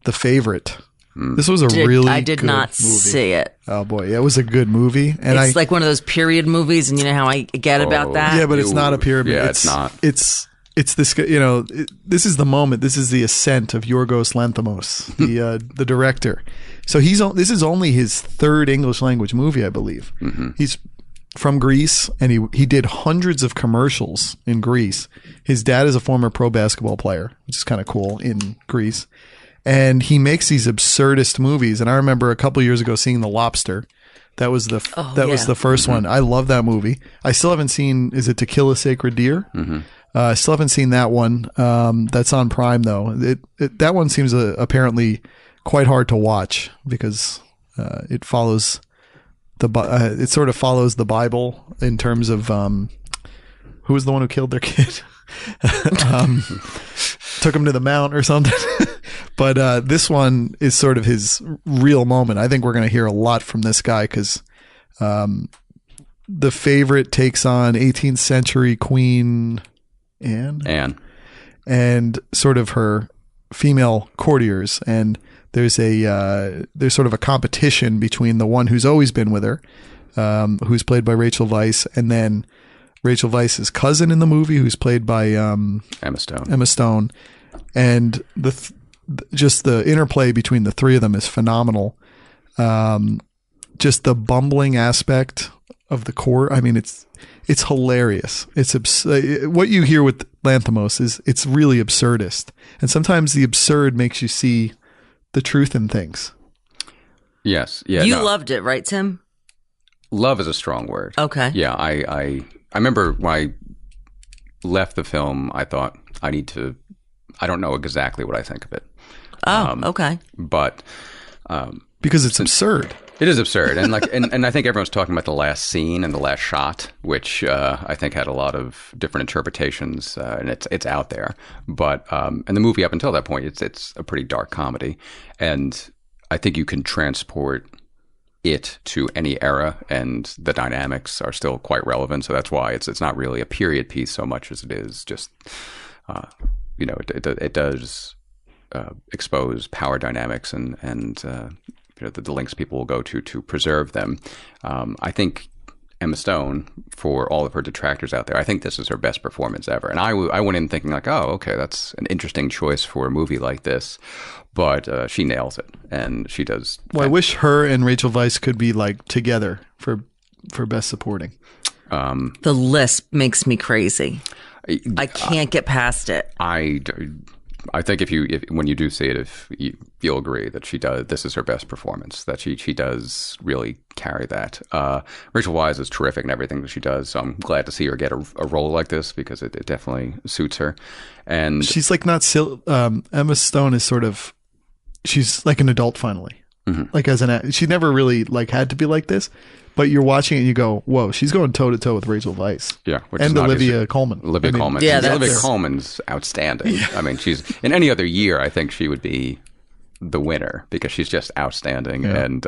The Favorite. This was I did not see it. Oh boy, yeah, it was a good movie, and it's like one of those period movies, and you know how I get about that. Yeah, but it's not a period. Yeah, it's not. It's this. This is the moment. This is the ascent of Yorgos Lanthimos, the director. So this is only his third English language movie, I believe. Mm-hmm. He's from Greece, and he did hundreds of commercials in Greece. His dad is a former pro basketball player, which is kind of cool in Greece. And he makes these absurdist movies. And I remember a couple years ago seeing The Lobster. That was the first one. I love that movie. I still haven't seen, is it To Kill a Sacred Deer? Mm-hmm. I still haven't seen that one. That's on Prime though. That one seems apparently quite hard to watch because it follows it sort of follows the Bible in terms of who was the one who killed their kid? Took him to the mount or something. But this one is sort of his real moment. I think we're going to hear a lot from this guy because The Favorite takes on 18th century Queen Anne and sort of her female courtiers. And there's sort of a competition between the one who's always been with her, who's played by Rachel Weisz, and then Rachel Weisz's cousin in the movie, who's played by Emma Stone. Emma Stone, and just the interplay between the three of them is phenomenal. Just the bumbling aspect of the court. I mean, it's hilarious. It's what you hear with Lanthimos is it's really absurdist, and sometimes the absurd makes you see the truth in things. Yes. Yeah. You loved it, right, Tim? Love is a strong word. Okay. Yeah. I remember when I left the film, I thought I don't know exactly what I think of it. Oh, okay. But because it's absurd. It is absurd, and and I think everyone's talking about the last scene and the last shot, which I think had a lot of different interpretations, and it's out there. But and the movie up until that point, it's a pretty dark comedy, and I think you can transport it to any era, and the dynamics are still quite relevant. So that's why it's not really a period piece so much as it is just it does expose power dynamics and the lengths people will go to preserve them. I think Emma Stone, for all of her detractors out there, I think this is her best performance ever. And I went in thinking like, oh, okay, that's an interesting choice for a movie like this. But she nails it, and she does. Well, I wish her and Rachel Weisz could be like together for best supporting. The list makes me crazy. I can't get past it. I think when you do see it, if you'll agree that she does, this is her best performance, that she does really carry that. Rachel Weisz is terrific in everything that she does, so I'm glad to see her get a role like this because it definitely suits her. And she's like not Emma Stone is sort of, she's like an adult finally. Mm-hmm. Like she never really like had to be like this. But you're watching it and you go, whoa, she's going toe-to-toe with Rachel Weisz. Yeah. And Olivia Colman. Colman. Yeah, Olivia Colman's outstanding. I mean, she's in any other year, I think she would be the winner because she's just outstanding. Yeah. And,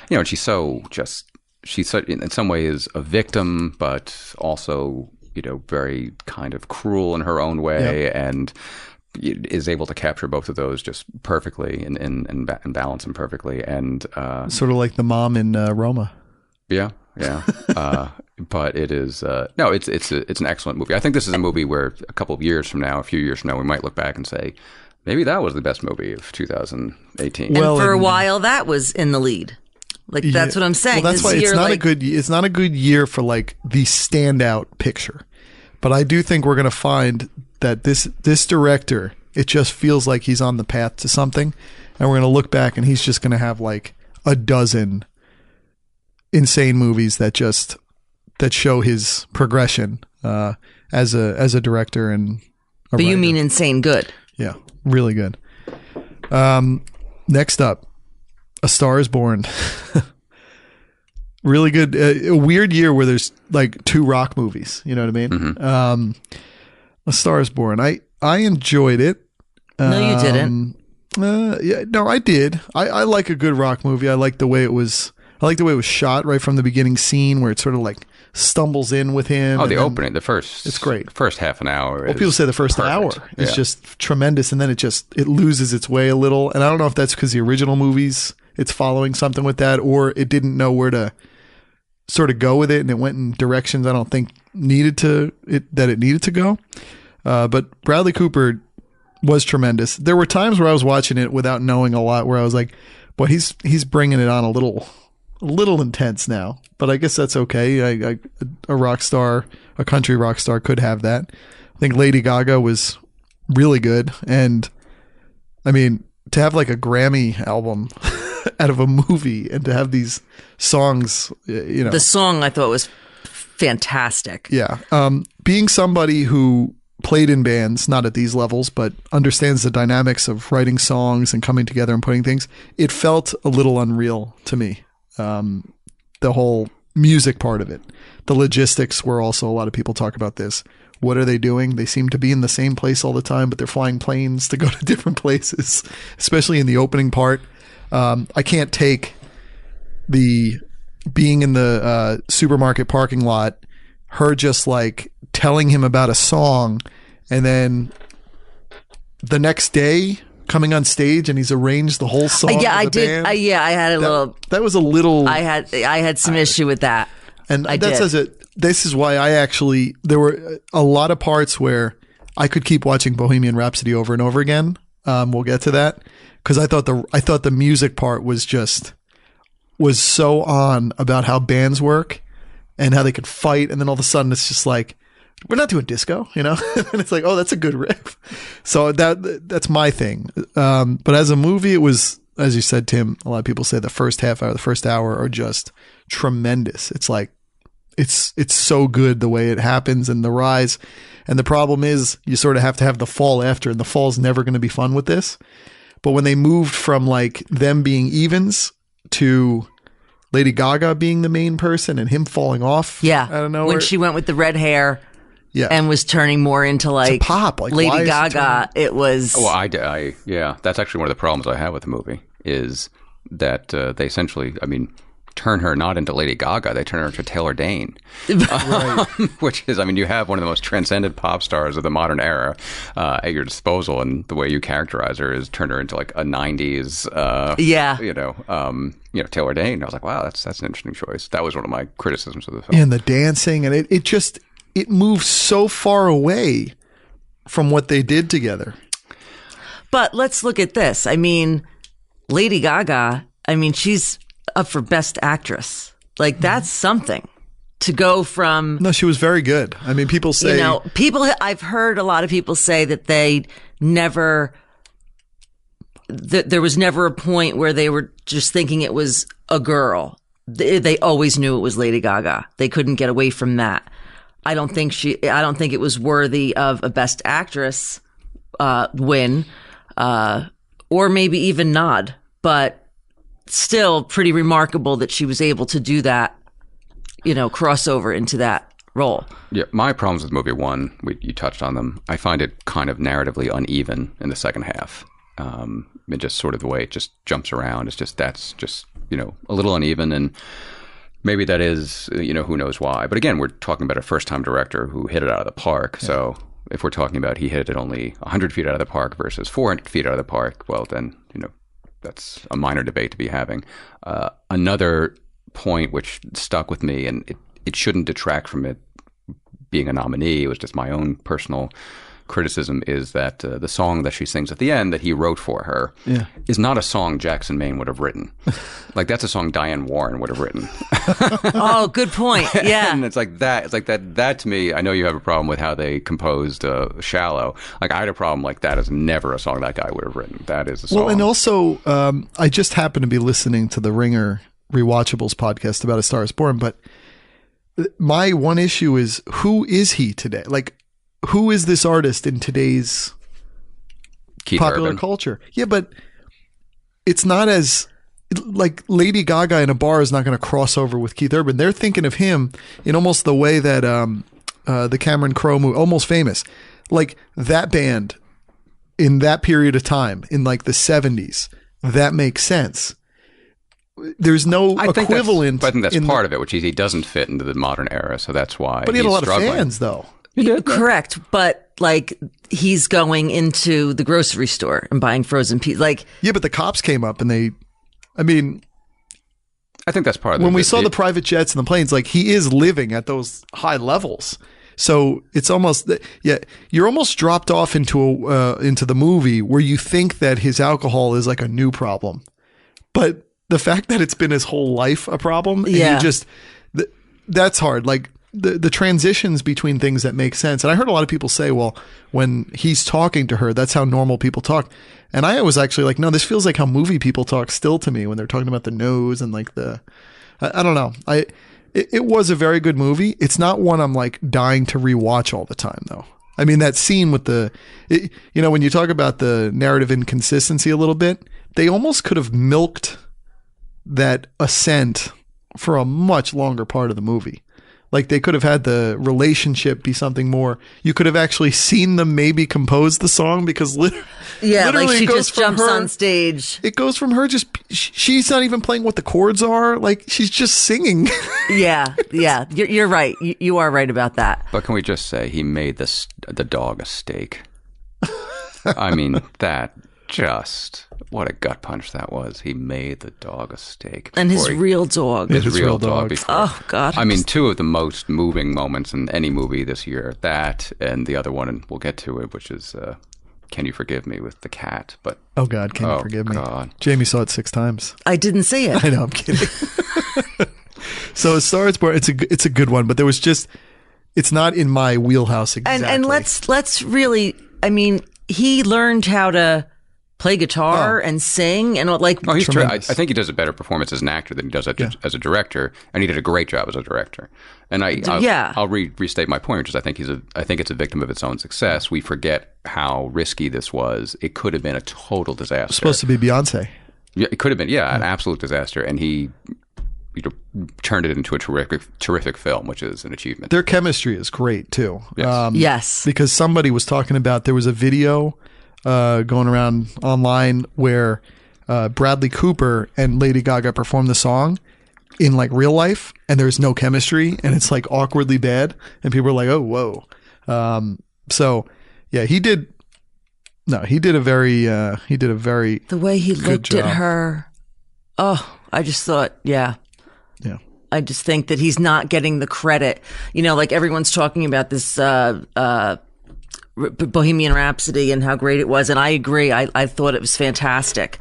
and she's in some ways a victim, but also, very kind of cruel in her own way. Yeah. And is able to capture both of those just perfectly and balance them perfectly. And sort of like the mom in Roma. Yeah. But it is it's an excellent movie. I think this is a movie where a few years from now, we might look back and say, maybe that was the best movie of 2018. And for a while, that was in the lead. Like that's what I'm saying. Well, that's why it's not a good year for like the standout picture. But I do think we're going to find that this director, it just feels like he's on the path to something, and we're going to look back and he's just going to have like a dozen insane movies that show his progression. And as a director and a But you writer. mean insane good. Yeah, really good. Next up, A Star Is Born. Really good. A weird year where there's like 2 rock movies. You know what I mean? Mm-hmm. A Star Is Born. I enjoyed it. No, you didn't. Yeah, no, I did. I like a good rock movie. I like the way it was. I like the way it was shot right from the beginning scene where it sort of like stumbles in with him. Oh, the opening, the first. It's great. First half an hour. Well, people say the first hour is just tremendous, and then it loses its way a little. And I don't know if that's because the original movies, it's following something with that, or it didn't know where to sort of go with it, and it went in directions I don't think it needed to go. But Bradley Cooper was tremendous. There were times where I was watching it without knowing a lot, where I was like, "Boy, he's bringing it on a little intense now." But I guess that's okay. A rock star, a country rock star, could have that. I think Lady Gaga was really good, and I mean, to have like a Grammy album out of a movie and to have these songs, you know, The song I thought was fantastic. yeah. Being somebody who played in bands, not at these levels, but understands the dynamics of writing songs and coming together and putting things, it felt a little unreal to me. The whole music part of it. The logistics were also, a lot of people talk about this. What are they doing? They seem to be in the same place all the time, but they're flying planes to go to different places, especially in the opening part. I can't take the being in the supermarket parking lot, her just like telling him about a song, and then the next day coming on stage and he's arranged the whole song. Yeah, I with the did. band. I had a little. That was a little. I had some issue with that. And I that did. says it. This is why there were a lot of parts where I could keep watching Bohemian Rhapsody over and over again. We'll get to that, because I thought the music part was so on about how bands work and how they could fight, and then all of a sudden it's just like, we're not doing disco, you know? And it's like, oh, that's a good riff. So that's my thing. But as a movie, it was, as you said, Tim, a lot of people say the first half hour, the first hour are just tremendous. It's like, it's so good the way it happens and the rise. And the problem is you sort of have to have the fall after, and the fall's never going to be fun with this. But when they moved from like them being evens to Lady Gaga being the main person and him falling off. Yeah. I don't know. When she went with the red hair. Yeah. And was turning more into like pop, like why Lady is it Gaga. It was. Well, yeah, that's actually one of the problems I have with the movie is that they essentially, I mean, turn her not into Lady Gaga, they turn her into Taylor Dane. Right. Which is, I mean, you have one of the most transcendent pop stars of the modern era at your disposal, and the way you characterize her is turn her into like a 90s, Taylor Dane. I was like, wow, that's an interesting choice. That was one of my criticisms of the film. And the dancing, and it moves so far away from what they did together. But let's look at this. I mean, Lady Gaga, I mean, she's up for Best Actress. Like, that's something to go from. No, she was very good. I mean, people say. I've heard a lot of people say that they never. That there was never a point where they were just thinking it was a girl. They always knew it was Lady Gaga. They couldn't get away from that. I don't think it was worthy of a Best Actress win, or maybe even nod, but still pretty remarkable that she was able to do that, crossover into that role. Yeah, my problems with movie one, you touched on them. I find it kind of narratively uneven in the second half. And just sort of the way it just jumps around. That's just a little uneven, and maybe that is, who knows why. But again, we're talking about a first-time director who hit it out of the park. Yeah. So if we're talking about he hit it only 100 feet out of the park versus 400 feet out of the park, well, then, that's a minor debate to be having. Another point which stuck with me, and it shouldn't detract from it being a nominee, it was just my own personal criticism, is that the song that she sings at the end that he wrote for her is not a song Jackson Maine would have written. Like, that's a song Diane Warren would have written. Oh, good point. Yeah. And it's like that to me, I know you have a problem with how they composed Shallow. Like, I had a problem like that is never a song that guy would have written. That is a song. Well, and also, I just happened to be listening to the Ringer Rewatchables podcast about A Star Is Born, but my one issue is, who is he today? Like, who is this artist in today's Keith popular Urban. culture? Yeah, but it's not as like Lady Gaga in a bar is not going to cross over with Keith Urban. They're thinking of him in almost the way that the Cameron Crowe movie, Almost Famous, like that band in that period of time in like the 70s. That makes sense. There's no equivalent. I think that's part of it, which is he doesn't fit into the modern era, so that's why. But he had a lot struggling. of fans, though. He did. Correct, but like he's going into the grocery store and buying frozen pizza. Like, yeah, but the cops came up and I think that's part of it. When we saw the private jets and the planes, like he is living at those high levels. So it's almost, you're almost dropped off into the movie where you think that his alcohol is like a new problem, but the fact that it's been his whole life a problem, and that's hard. Like the transitions between things that make sense. And I heard a lot of people say, well, when he's talking to her, that's how normal people talk. And I was actually like, no, this feels like how movie people talk still to me when they're talking about the nose and like I don't know. It was a very good movie. It's not one I'm like dying to rewatch all the time though. I mean, that scene with when you talk about the narrative inconsistency a little bit, they almost could have milked that ascent for a much longer part of the movie. Like they could have had the relationship be something more. You could have actually seen them maybe compose the song because literally like she just jumps on stage. It goes from her she's not even playing what the chords are. Like she's just singing. Yeah. You're right. You are right about that. But can we just say he made the dog a steak? I mean, what a gut punch that was. He made the dog a steak. And his real dog. His real dog. Before. Oh, God. I mean, two of the most moving moments in any movie this year. That and the other one, and we'll get to it, which is Can You Forgive Me with the cat. But oh, God, Can You Forgive Me? God. Jayme saw it 6 times. I didn't see it. I know, I'm kidding. So A Star Is Born, it's a good one, but it's not in my wheelhouse exactly. And let's really, I mean, he learned how to play guitar and sing and like. Oh, he's true. I think he does a better performance as an actor than he does as a director, and he did a great job as a director. And I'll restate my point, which is I think it's a victim of its own success. We forget how risky this was. It could have been a total disaster. It's supposed to be Beyonce. Yeah, it could have been. Yeah, an absolute disaster, and he turned it into a terrific film, which is an achievement. Their chemistry is great too. Yes. Yes. Because somebody was talking about there was a video going around online where Bradley Cooper and Lady Gaga performed the song in like real life, and there's no chemistry, and it's like awkwardly bad, and people are like, "Oh, whoa." So yeah, he did a very the way he looked job. at her. Oh, I just thought, yeah. I just think that he's not getting the credit. Like everyone's talking about this Bohemian Rhapsody and how great it was, and I agree. I thought it was fantastic,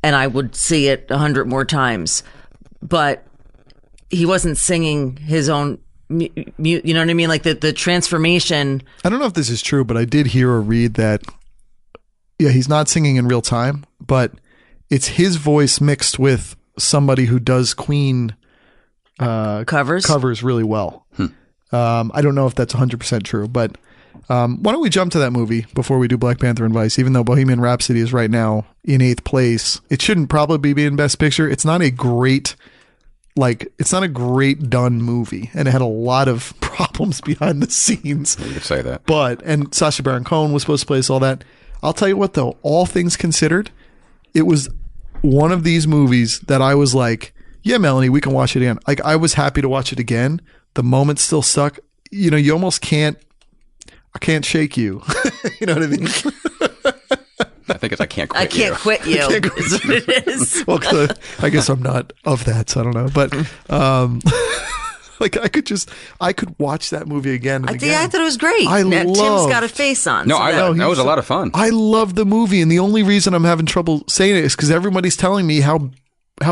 and I would see it 100 more times. But he wasn't singing his own. You know what I mean? Like the transformation. I don't know if this is true, but I did hear or read that. Yeah, he's not singing in real time, but it's his voice mixed with somebody who does Queen covers really well. I don't know if that's 100% true, but why don't we jump to that movie before we do Black Panther and Vice? Even though Bohemian Rhapsody is right now in 8th place, it shouldn't probably be in Best Picture. It's not a great done movie, and it had a lot of problems behind the scenes. You could say that. And Sacha Baron Cohen was supposed to play all that. I'll tell you what though, all things considered, it was one of these movies that I was like, yeah, Melanie, we can watch it again. Like I was happy to watch it again. The moment still stuck. You almost can't. I can't shake you. You know what I mean? I think it's I can't quit you. I can't quit you. Is what it is. Well, I guess I'm not of that, so I don't know. But like I could watch that movie again and again. I thought it was great. Tim's got a face on. No, that was a lot of fun. I love the movie, and the only reason I'm having trouble saying it is because everybody's telling me how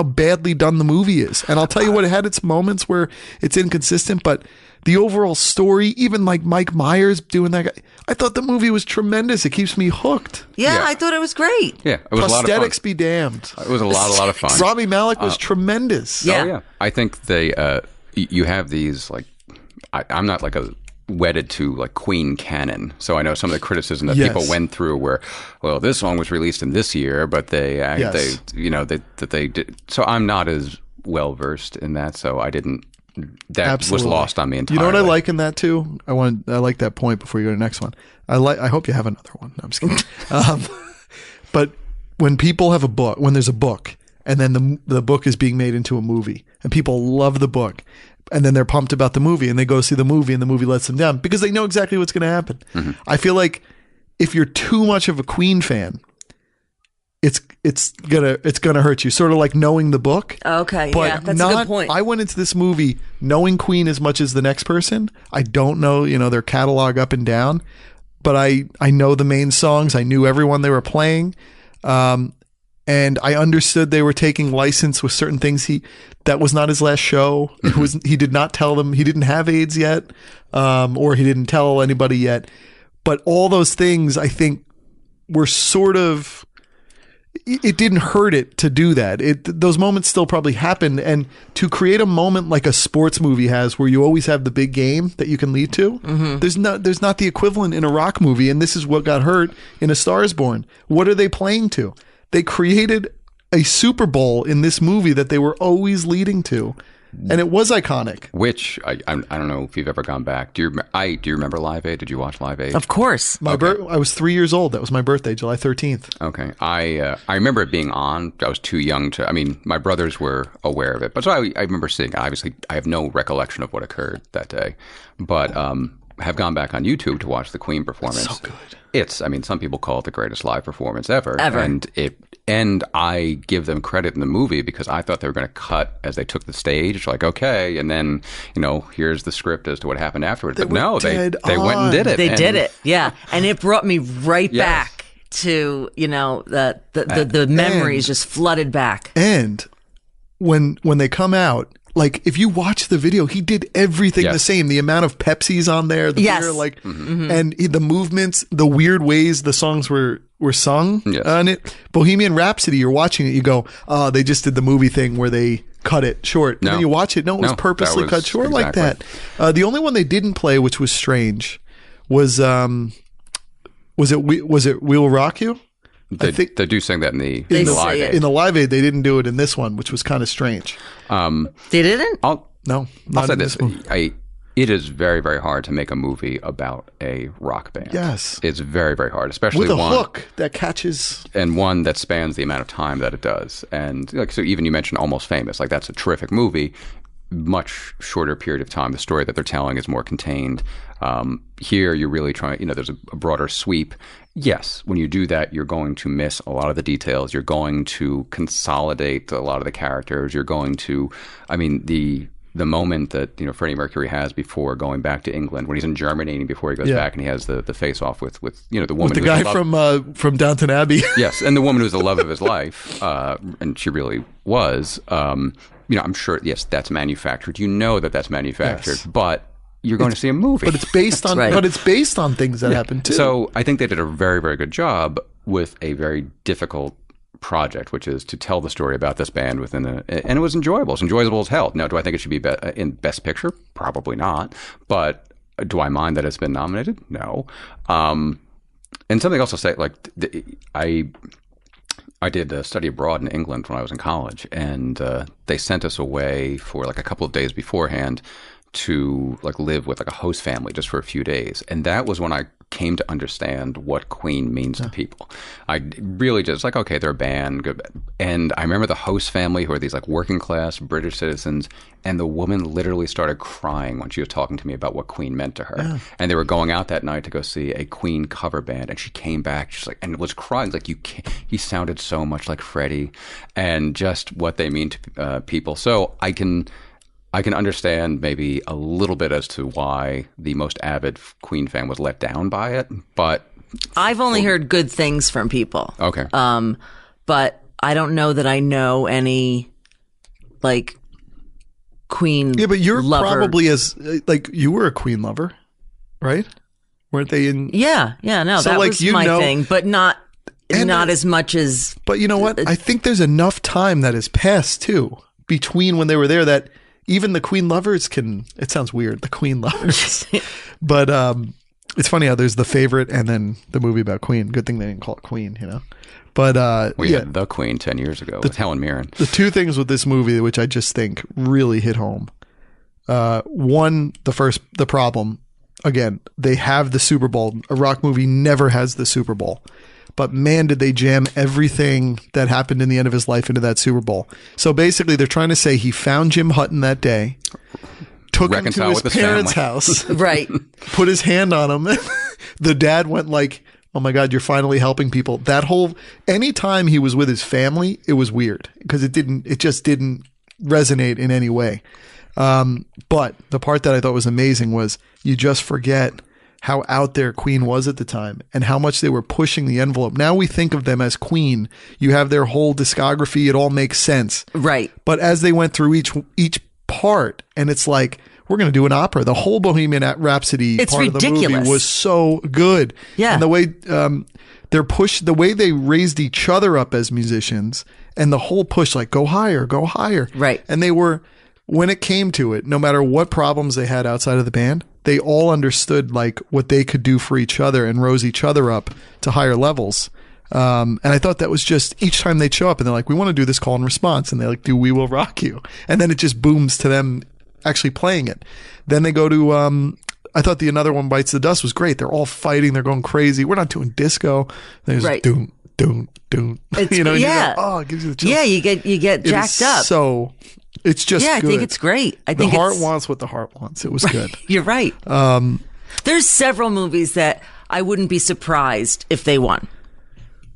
badly done the movie is. And I'll tell you what, it had its moments where it's inconsistent, but the overall story, even like Mike Myers doing that, I thought the movie was tremendous. It keeps me hooked. Yeah, I thought it was great. Yeah, it was a lot of fun. Prosthetics be damned. It was a lot of fun. Rami Malek was tremendous. Yeah. Oh, yeah. I think you have these, like, I'm not like a wedded to like Queen canon. So I know some of the criticism that Yes. people went through were, well, this song was released in this year, but they did. So I'm not as well versed in that. So I didn't. That Absolutely. was lost on me entirely. You know what I like in that too? I like that point before you go to the next one. I hope you have another one. No, I'm just kidding. But when people have a book, when there's a book, and then the book is being made into a movie, and people love the book, and then they're pumped about the movie, and they go see the movie, and the movie lets them down because they know exactly what's going to happen. Mm-hmm. I feel like if you're too much of a Queen fan, it's gonna hurt you. Sort of like knowing the book. Okay, but yeah, that's a good point. I went into this movie knowing Queen as much as the next person. I don't know, their catalog up and down, but I know the main songs. I knew everyone they were playing, and I understood they were taking license with certain things. That was not his last show. He did not tell them he didn't have AIDS yet, or he didn't tell anybody yet. But all those things, I think, were sort of. It didn't hurt it to do that. Those moments still probably happened, and to create a moment like a sports movie has, where you always have the big game that you can lead to. Mm-hmm. There's not the equivalent in a rock movie, and this is what got hurt in A Star Is Born. What are they playing to? They created a Super Bowl in this movie that they were always leading to, and it was iconic. Which I don't know if you've ever gone back. Do you remember Live Aid? Did you watch Live Aid? Of course. I was 3 years old. That was my birthday, July 13th. Okay. I remember it being on. I was too young to. I mean, my brothers were aware of it, but so I remember seeing it. Obviously, I have no recollection of what occurred that day, but have gone back on YouTube to watch the Queen performance. It's so good. I mean, some people call it the greatest live performance ever. And I give them credit in the movie because I thought they were going to cut as they took the stage, like, okay, and then, here's the script as to what happened afterwards. But no, they went and did it. They did it, yeah. And it brought me right back to, the memories just flooded back. And when they come out, like, if you watch the video, he did everything the same. The amount of Pepsi's on there, the beer, like, and the movements, the weird ways the songs were sung on it. Bohemian Rhapsody, you're watching it, you go, oh, they just did the movie thing where they cut it short. No. And then you watch it, it was purposely cut short like that. The only one they didn't play, which was strange, was it We'll Rock You? They do sing that in the Live Aid. In the Live Aid, they didn't do it in this one, which was kind of strange. They didn't? I'll say this. It is very, very hard to make a movie about a rock band. Yes. It's very, very hard, especially with a one hook that catches. And one that spans the amount of time that it does. And so even you mentioned Almost Famous. Like, that's a terrific movie. Much shorter period of time. The story that they're telling is more contained. Here, you're really trying, there's a broader sweep. Yes, when you do that, you're going to miss a lot of the details. You're going to consolidate a lot of the characters. You're going to, the moment that Freddie Mercury has before going back to England, when he's in Germany and before he goes back, and he has the face off with the woman, with the guy from Downton Abbey. Yes, and the woman who's the love of his life, and she really was. I'm sure. Yes, that's manufactured. That's manufactured, but you're going to see a movie. But it's based on. But it's based on things that happened too. So I think they did a very, very good job with a very difficult project, which is to tell the story about this band and it was enjoyable. It's enjoyable as hell. Now, do I think it should be in Best Picture? Probably not. But do I mind that it's been nominated? No. And something else I'll say, like, I did a study abroad in England when I was in college, and they sent us away for like a couple of days beforehand to like live with like a host family just for a few days. And that was when I came to understand what Queen means to people. I really just like, okay, they're a band. Good. And I remember the host family, who are these like working class British citizens, and the woman literally started crying when she was talking to me about what Queen meant to her. Yeah. And they were going out that night to go see a Queen cover band, and she came back, she's like, and was crying like, he sounded so much like Freddie, and just what they mean to people. So I can understand maybe a little bit as to why the most avid Queen fan was let down by it, but I've only heard good things from people. Okay. But I don't know that I know any like Queen. Yeah, but you're lover. Probably you were a Queen lover, right? Weren't they in? Yeah. No, so that was my thing, but not as much as. But you know what? I think there's enough time that has passed too between when they were there that even the Queen lovers can. It sounds weird. The Queen lovers, But it's funny how there's The Favorite and then the movie about Queen. Good thing they didn't call it Queen, you know. But we had The Queen 10 years ago with Helen Mirren. The two things with this movie, which I just think really hit home. One, the problem, again, they have the Super Bowl. A rock movie never has the Super Bowl. But man, did they jam everything that happened in the end of his life into that Super Bowl. So basically, they're trying to say he found Jim Hutton that day, took him to his parents' house, right? Put his hand on him. The dad went like, "Oh my God, you're finally helping people." That whole, anytime he was with his family, it was weird because it just didn't resonate in any way. But the part that I thought was amazing was you just forget how out there Queen was at the time and how much they were pushing the envelope. Now we think of them as Queen. You have their whole discography. It all makes sense. Right. But as they went through each part, and it's like, we're going to do an opera. The whole Bohemian Rhapsody part of the movie was so good. Yeah. And the way the way they raised each other up as musicians and the whole push, like, go higher, go higher. Right. And they were, when it came to it, no matter what problems they had outside of the band, they all understood like what they could do for each other and rose each other up to higher levels. And I thought that was just each time they'd show up and they're like, we want to do this call and response. And they like, do We Will Rock You. And then it just booms to them actually playing it. Then they go to, I thought the Another One Bites the Dust was great. They're all fighting. They're going crazy. We're not doing disco. There's right. doom. You know, yeah. Go, oh, it gives you the chills. Yeah, you get jacked up. So it's just good. I think it's great. I think the heart wants what the heart wants. It was good. You're right. There's several movies that I wouldn't be surprised if they won.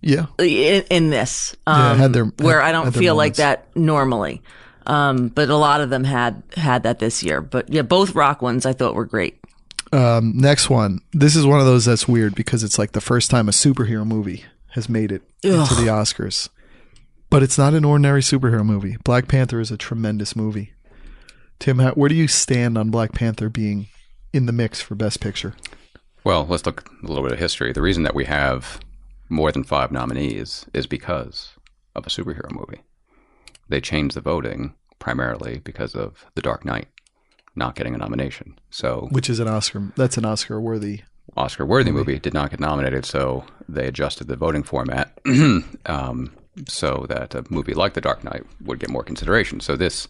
Yeah. In this, where I don't feel like that normally. But a lot of them had that this year. But yeah, both rock ones I thought were great. Next one. This is one of those that's weird because it's like the first time a superhero movie has made it into the Oscars. But it's not an ordinary superhero movie. Black Panther is a tremendous movie. Tim, where do you stand on Black Panther being in the mix for Best Picture? Well, let's look a little bit of history. The reason that we have more than 5 nominees is because of a superhero movie. They changed the voting primarily because of The Dark Knight not getting a nomination. So, which is an Oscar. That's an Oscar-worthy movie. Did not get nominated, so they adjusted the voting format so that a movie like The Dark Knight would get more consideration. So the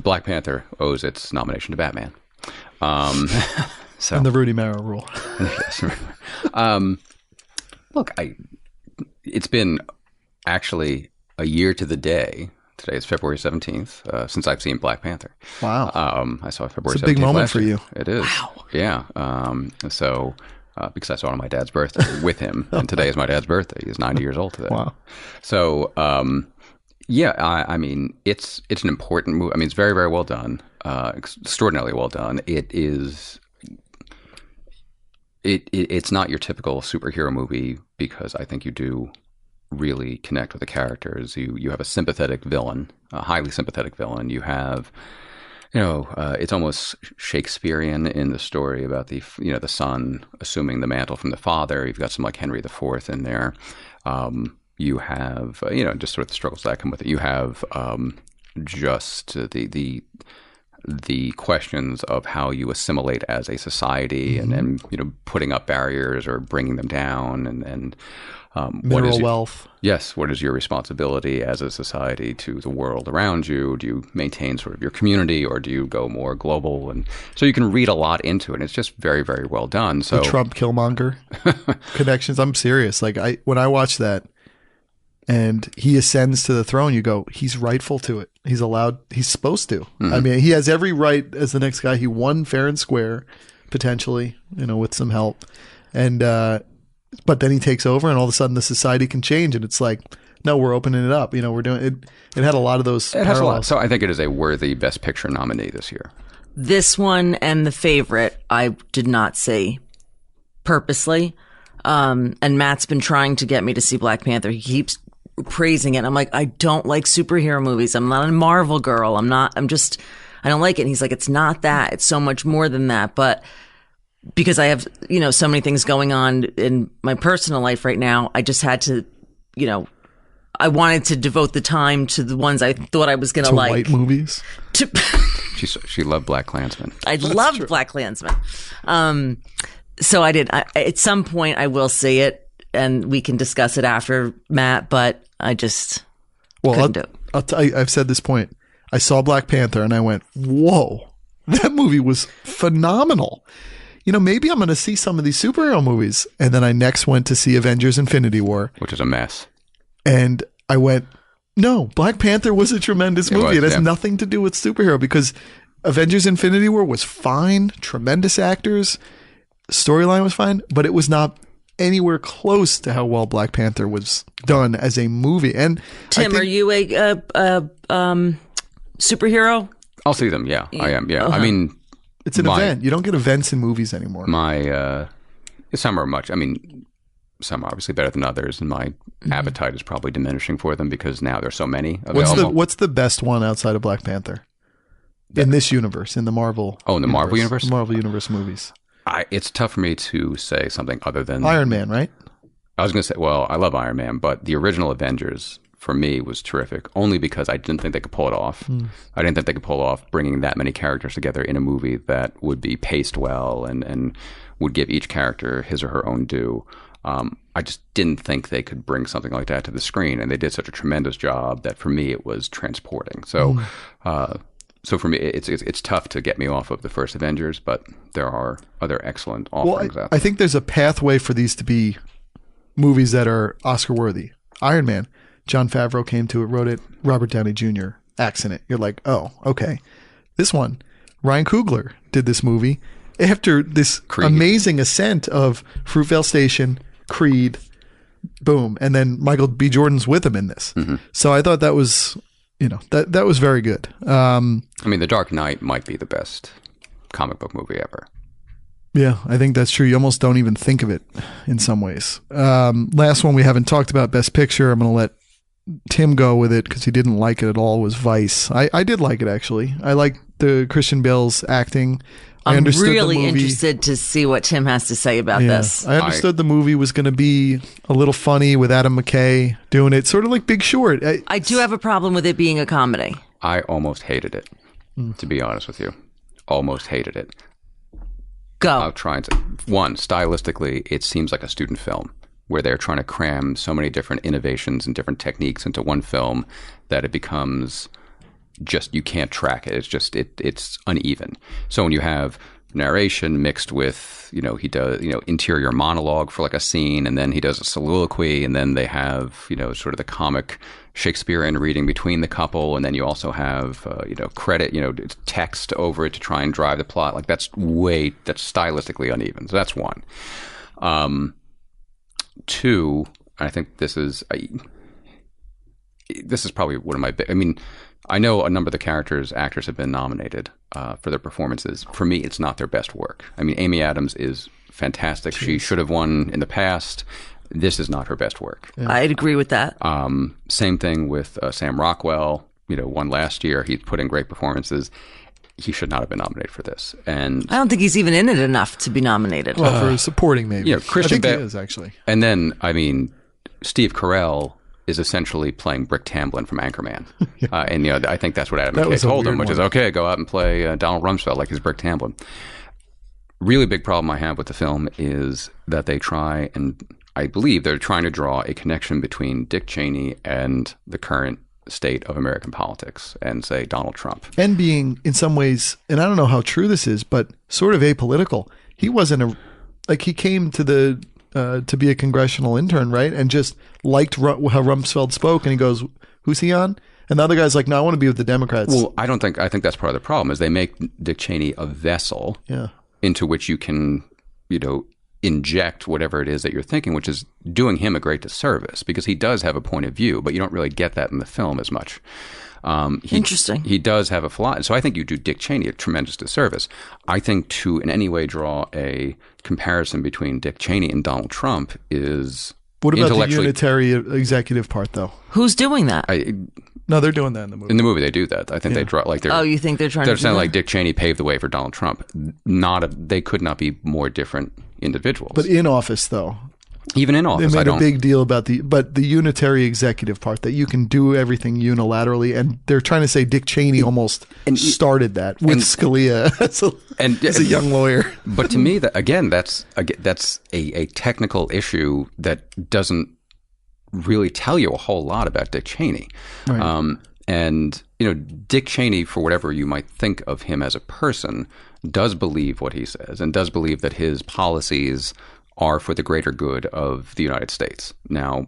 Black Panther owes its nomination to Batman. And the Rudy Mara rule. Yes. Look, it's been actually a year to the day. Today is February 17th, since I've seen Black Panther. Wow. I saw February 17th. It's a big moment for you. It is. Wow. Yeah. So, because I saw it on my dad's birthday with him, and today is my dad's birthday. He's 90 years old today. Wow. So, yeah, I mean, it's an important movie. I mean, it's very, very well done, extraordinarily well done. It's not your typical superhero movie because I think you do really connect with the characters. You have a sympathetic villain, a highly sympathetic villain. You have, it's almost Shakespearean in the story about the son assuming the mantle from the father. You've got some like Henry IV in there. You have, just sort of the struggles that come with it. You have just the questions of how you assimilate as a society, and putting up barriers or bringing them down, and mineral wealth. Yes, what is your responsibility as a society to the world around you? Do you maintain sort of your community, or do you go more global? And so you can read a lot into it. And it's just very, very well done. So the Trump Killmonger connections. I'm serious. Like when I watch that, and he ascends to the throne, you go, he's rightful to it. He's allowed. He's supposed to. Mm-hmm. I mean, he has every right as the next guy. He won fair and square, potentially, with some help, and. But then he takes over, and all of a sudden the society can change, and it's like, no, we're opening it up. We're doing it. It had a lot of those. It has a lot. So I think it is a worthy Best Picture nominee this year. This one and The Favorite, I did not see purposely. And Matt's been trying to get me to see Black Panther. He keeps praising it. I'm like, I don't like superhero movies. I'm not a Marvel girl. I don't like it. And he's like, it's not that. It's so much more than that. But because I have, so many things going on in my personal life right now, I just had to, I wanted to devote the time to the ones I thought I was going to like. White movies? She loved Black Klansman. I loved Black Klansman. So I did. At some point, I will see it, and we can discuss it after, Matt. But I just couldn't do it. I'll tell you, I've said this point. I saw Black Panther, and I went, "Whoa, that movie was phenomenal." Maybe I'm going to see some of these superhero movies, and then I next went to see Avengers: Infinity War, which is a mess. And I went, "No, Black Panther was a tremendous movie. It has nothing to do with superhero because Avengers: Infinity War was fine, tremendous actors." Storyline was fine, but it was not anywhere close to how well Black Panther was done as a movie. And Tim, are you a superhero? I'll see them. Yeah, I am. Yeah, I mean, it's an event. You don't get events in movies anymore. Some are much. I mean, some are obviously better than others, and my appetite is probably diminishing for them because now there's so many available. What's the best one outside of Black Panther in this universe, in the Marvel? Oh, in the Marvel universe? The Marvel universe movies. It's tough for me to say something other than Iron Man, right? I was going to say, well, I love Iron Man, but the original Avengers for me was terrific, only because I didn't think they could pull it off. I didn't think they could pull off bringing that many characters together in a movie that would be paced well and would give each character his or her own due. I just didn't think they could bring something like that to the screen, and they did such a tremendous job that for me it was transporting. So, so for me, it's tough to get me off of the first Avengers, but there are other excellent offerings out there. I think there's a pathway for these to be movies that are Oscar worthy. Iron Man, Jon Favreau came to it, wrote it. Robert Downey Jr. acts in it. You're like, oh, okay. This one, Ryan Coogler did this movie after this amazing ascent of Fruitvale Station, Creed, boom, and then Michael B. Jordan's with him in this. So I thought that was. That was very good. I mean, The Dark Knight might be the best comic book movie ever. Yeah, I think that's true. You almost don't even think of it in some ways. Last one we haven't talked about, Best Picture. I'm going to let Tim go with it because he didn't like it at all, was Vice. I did like it, actually. I liked the Christian Bale's acting. I'm really interested to see what Tim has to say about this. I understood the movie was going to be a little funny with Adam McKay doing it, sort of like Big Short. I do have a problem with it being a comedy. I almost hated it, to be honest with you. Almost hated it. Go. I'll try and say. One, stylistically, it seems like a student film where they're trying to cram so many different innovations and different techniques into one film that it becomes... just you can't track it. It's just it's uneven. So when you have narration mixed with he does interior monologue for like a scene, and then he does a soliloquy, and then they have sort of the comic Shakespearean reading between the couple, and then you also have credit text over it to try and drive the plot. Like that's stylistically uneven. So that's one. Two, I think this is probably one of my I know a number of the actors have been nominated for their performances. For me, it's not their best work. I mean, Amy Adams is fantastic. Jeez. She should have won in the past. This is not her best work. Yeah. I'd agree with that. Same thing with Sam Rockwell. Won last year. He put in great performances. He should not have been nominated for this. And I don't think he's even in it enough to be nominated. Well, for supporting, maybe. Christian Bale he is, actually. And then, Steve Carell is essentially playing Brick Tamblyn from Anchorman. And I think that's what Adam McKay told him, which is, okay, go out and play Donald Rumsfeld like he's Brick Tamblyn. Really big problem I have with the film is that they try, and I believe they're trying to draw a connection between Dick Cheney and the current state of American politics and, say, Donald Trump. And being, in some ways, and I don't know how true this is, but sort of apolitical. He wasn't he came to to be a congressional intern, right? And just liked how Rumsfeld spoke, and he goes, "Who's he on?" And the other guy's like, "No, I want to be with the Democrats." Well, I think that's part of the problem is they make Dick Cheney a vessel into which you can, inject whatever it is that you're thinking, which is doing him a great disservice because he does have a point of view, but you don't really get that in the film as much. Interesting. He does have a flaw. So I think you do Dick Cheney a tremendous disservice. I think to in any way draw a comparison between Dick Cheney and Donald Trump is what about the unitary executive part, though? Who's doing that? No, they're doing that in the movie. In the movie, they do that. I think they draw like they're. Oh, you think they're trying to? They're saying like Dick Cheney paved the way for Donald Trump. They could not be more different individuals. But in office, though. Even in office, They made a big deal about the unitary executive part, that you can do everything unilaterally, and they're trying to say Dick Cheney almost started that with Scalia as a young lawyer. But to me, that's a technical issue that doesn't really tell you a whole lot about Dick Cheney. Right. And Dick Cheney, for whatever you might think of him as a person, does believe what he says and does believe that his policies are for the greater good of the United States. Now,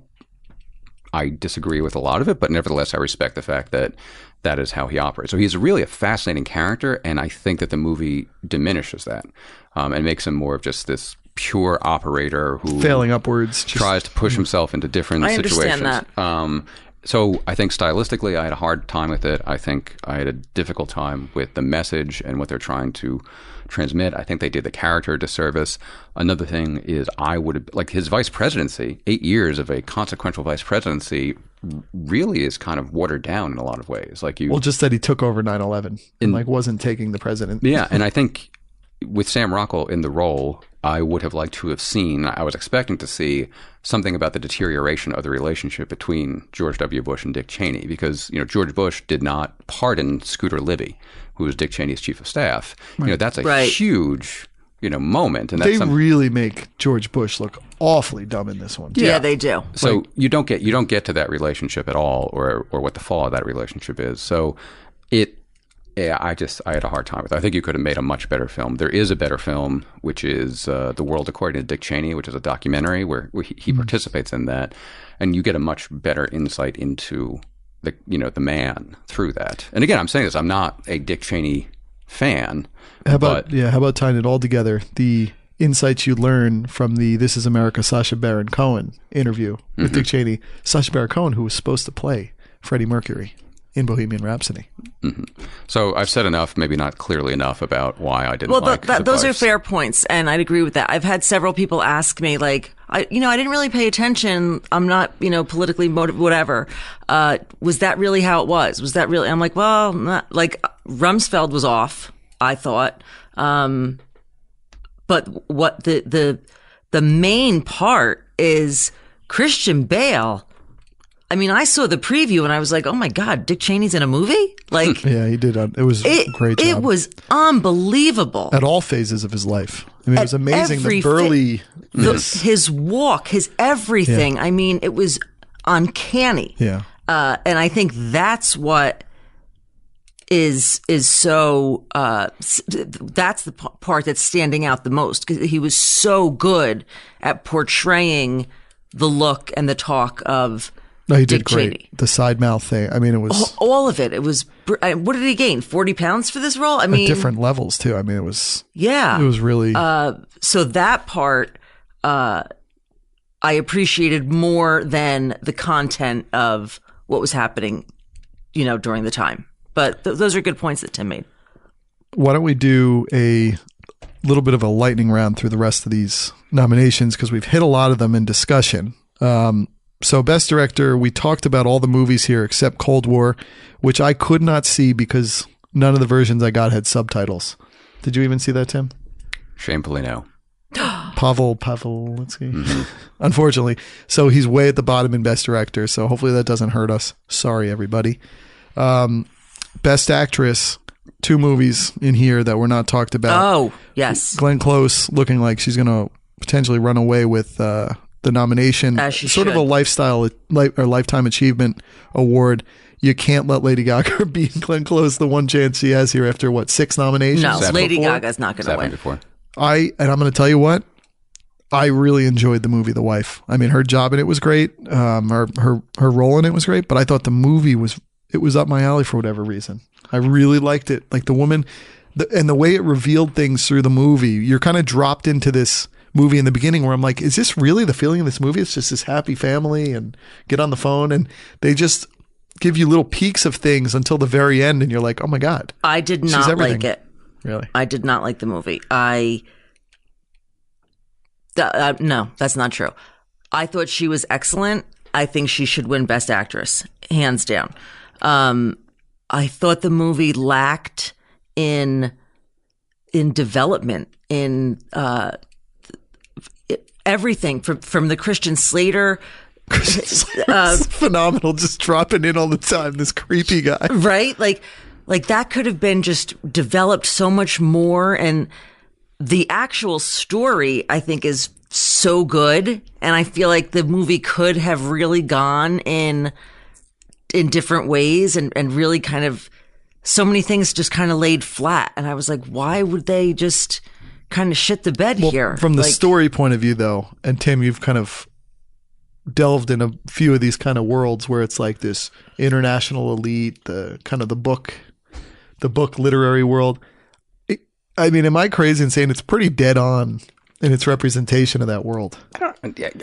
I disagree with a lot of it, but nevertheless, I respect the fact that that is how he operates. So he's really a fascinating character, and I think that the movie diminishes that and makes him more of just this pure operator who failing upwards, tries to push himself into different situations. I understand that. So I think stylistically, I had a hard time with it. I think I had a difficult time with the message and what they're trying to transmit. I think they did the character a disservice. Another thing is his vice presidency, 8 years of a consequential vice presidency, really is kind of watered down in a lot of ways. Just that he took over 9/11 and wasn't taking the president. Yeah, and I think with Sam Rockwell in the role, I would have liked to have seen, I was expecting to see something about the deterioration of the relationship between George W. Bush and Dick Cheney, because, George Bush did not pardon Scooter Libby, who was Dick Cheney's chief of staff. Right. That's a huge, moment. And they really make George Bush look awfully dumb in this one. Yeah, they do. So you don't get to that relationship at all, or what the fall of that relationship is. So I had a hard time with it. I think you could have made a much better film. There is a better film, which is The World According to Dick Cheney, which is a documentary where he participates in that, and you get a much better insight into the man through that. And again, I'm saying this, I'm not a Dick Cheney fan. How about tying it all together? The insights you learn from the This Is America Sacha Baron Cohen interview with Dick Cheney. Sacha Baron Cohen, who was supposed to play Freddie Mercury in Bohemian Rhapsody. Mm-hmm. So I've said enough, maybe not clearly enough, about why I didn't like those are fair points, and I'd agree with that. I've had several people ask me, I didn't really pay attention. I'm not, politically motivated, whatever. Was that really how it was? Was that really? I'm like, well, not, Rumsfeld was off, I thought. But what the main part is Christian Bale. I mean, I saw the preview and I was like, oh my God, Dick Cheney's in a movie? Yeah, he did. It was a great job. It was unbelievable. At all phases of his life. I mean, it was amazing. The burly, his walk, his everything. Yeah. I mean, it was uncanny. Yeah. And I think that's what is so, that's the part that's standing out the most, because he was so good at portraying the look and the talk of No, he did Dick great. Cheney. The side mouth thing. I mean, it was all of it. It was. What did he gain? 40 pounds for this role? I mean, at different levels too. I mean, it was. Yeah, it was really. So that part, I appreciated more than the content of what was happening, during the time. But those are good points that Tim made. Why don't we do a little bit of a lightning round through the rest of these nominations, because we've hit a lot of them in discussion. So Best Director, we talked about all the movies here except Cold War, which I could not see because none of the versions I got had subtitles. Did you even see that, Tim? Shamefully, no. Pavel, let's see. Mm-hmm. Unfortunately. So he's way at the bottom in Best Director, so hopefully that doesn't hurt us. Sorry, everybody. Best Actress, 2 movies in here that were not talked about. Oh, yes. Glenn Close looking like she's going to potentially run away with the nomination. As she sort should. of a lifetime achievement award. You can't let Lady Gaga beat Glenn Close the one chance she has here after 6 nominations? No, Lady before? Gaga's not going to win. Before. I'm going to tell you what, I really enjoyed the movie The Wife. I mean, her job in it was great. Her role in it was great, but I thought the movie was up my alley for whatever reason. I really liked it. Like the woman, and the way it revealed things through the movie, you're kind of dropped into this movie in the beginning where I'm like, is this really the feeling of this movie? It's just this happy family and get on the phone, and they just give you little peeks of things until the very end, and you're like, oh my God. I did not like it. Really? I did not like the movie. No, that's not true. I thought she was excellent. I think she should win Best Actress, hands down. I thought the movie lacked in development, in everything from the Christian Slater. Phenomenal, just dropping in all the time. This creepy guy, right? Like that could have been just developed so much more, and the actual story, I think, is so good, and I feel like the movie could have really gone in different ways, and really kind of so many things just kind of laid flat, and I was like, why would they just kind of shit the bed here? From the story point of view, though, and Tim, you've kind of delved in a few of these kind of worlds where it's like this international elite, the kind of the book literary world. I mean, am I crazy in saying it's pretty dead on in its representation of that world?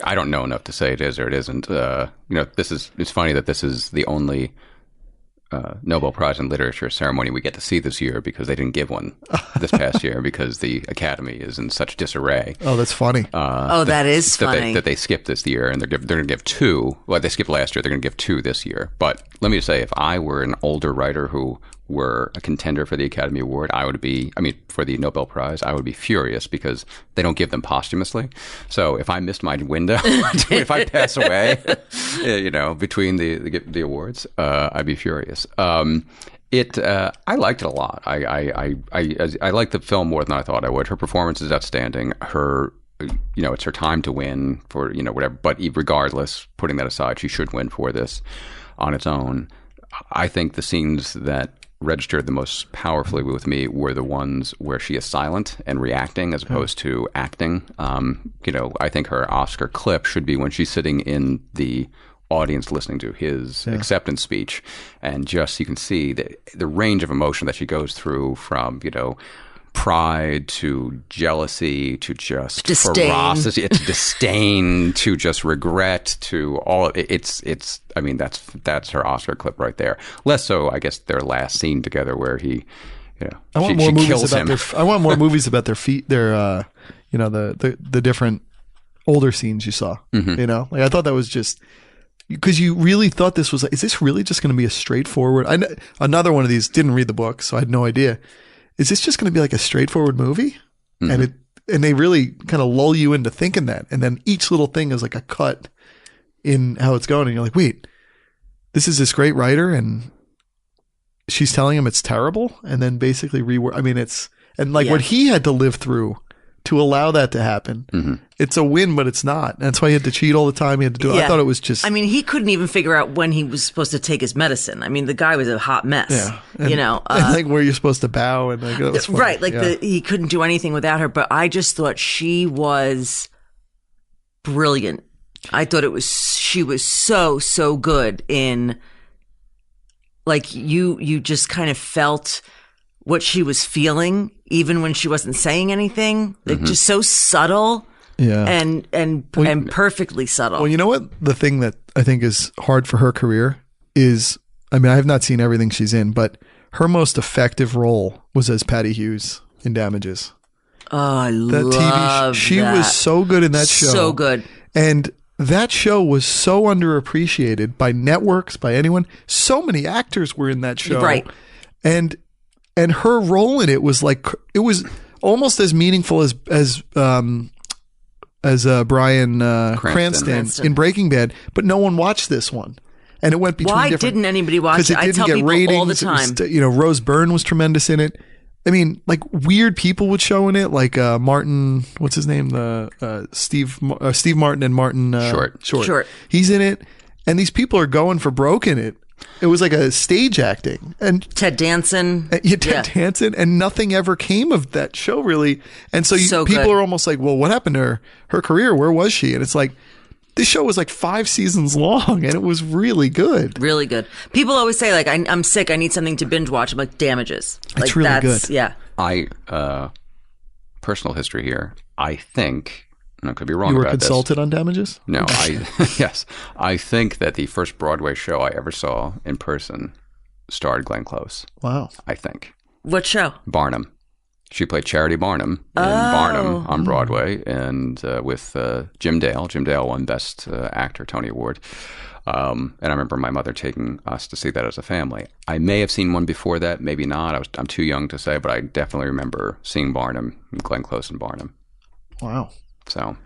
I don't know enough to say it is or it isn't. It's funny that this is the only Nobel Prize in Literature ceremony we get to see this year, because they didn't give one this past year because the Academy is in such disarray. Oh, that's funny. That is funny. That they skipped this year, and they're going to give two. Well, they skipped last year. They're going to give two this year. But let me just say, if I were an older writer who were a contender for the Academy Award, for the Nobel Prize, I would be furious because they don't give them posthumously. So if I missed my window, if I pass away, between the awards, I'd be furious. I liked it a lot. I liked the film more than I thought I would. Her performance is outstanding. It's her time to win for, whatever. But regardless, putting that aside, she should win for this on its own. I think the scenes that registered the most powerfully with me were the ones where she is silent and reacting as opposed to acting. I think her Oscar clip should be when she's sitting in the audience listening to his acceptance speech, and just you can see the range of emotion that she goes through, from pride to jealousy to just disdain. Ferocity, to disdain to just regret to all. It's that's her Oscar clip right there. Less so, I guess, their last scene together where he, I want more movies about I want more movies about their feet. Their the different older scenes you saw. Mm-hmm. I thought that was just. Because you really thought this was, is this really just going to be a straightforward? Another one of these, didn't read the book, so I had no idea. Is this just going to be like a straightforward movie? Mm-hmm. And they really kind of lull you into thinking that. And then each little thing is like a cut in how it's going. And you're like, wait, this is this great writer and she's telling him it's terrible. And then basically what he had to live through to allow that to happen. Mm-hmm. It's a win, but it's not. That's why he had to cheat all the time. He had to do it. I thought it was just... he couldn't even figure out when he was supposed to take his medicine. The guy was a hot mess. Yeah. And where you're supposed to bow. And that was funny. Right. He couldn't do anything without her. But I just thought she was brilliant. I thought she was so, so good in... you just kind of felt what she was feeling, even when she wasn't saying anything. Just so subtle. Yeah. And perfectly subtle. Well, you know what? The thing that I think is hard for her career is, I have not seen everything she's in, but her most effective role was as Patty Hughes in Damages. Oh, I love She was so good in that show. So good. And that show was so underappreciated by networks, by anyone. So many actors were in that show. Right. And her role in it was it was almost as meaningful as Bryan Cranston in Breaking Bad, but no one watched this one, and it went between. Why didn't anybody watch it? I tell people ratings all the time. Rose Byrne was tremendous in it. Weird people would show in it, like Martin. What's his name? Steve Martin and Martin Short. He's in it, and these people are going for broke in it. It was like a stage acting, and Ted Danson. Danson, and nothing ever came of that show really. And so people good. Are almost like, well, what happened to her career? Where was she? And it's like, this show was like 5 seasons long, and it was really good. Really good. People always say I'm sick. I need something to binge watch. I'm like, Damages. It's really good. Yeah. Personal history here. I think. I could be wrong. You were about consulted this. On Damages? No, yes. I think that the first Broadway show I ever saw in person starred Glenn Close. Wow. I think. What show? Barnum. She played Charity Barnum in Barnum on Broadway, and with Jim Dale. Jim Dale won Best Actor Tony Award. And I remember my mother taking us to see that as a family. I may have seen one before that, maybe not. I'm too young to say, but I definitely remember seeing Barnum, Glenn Close in Barnum. Wow. So,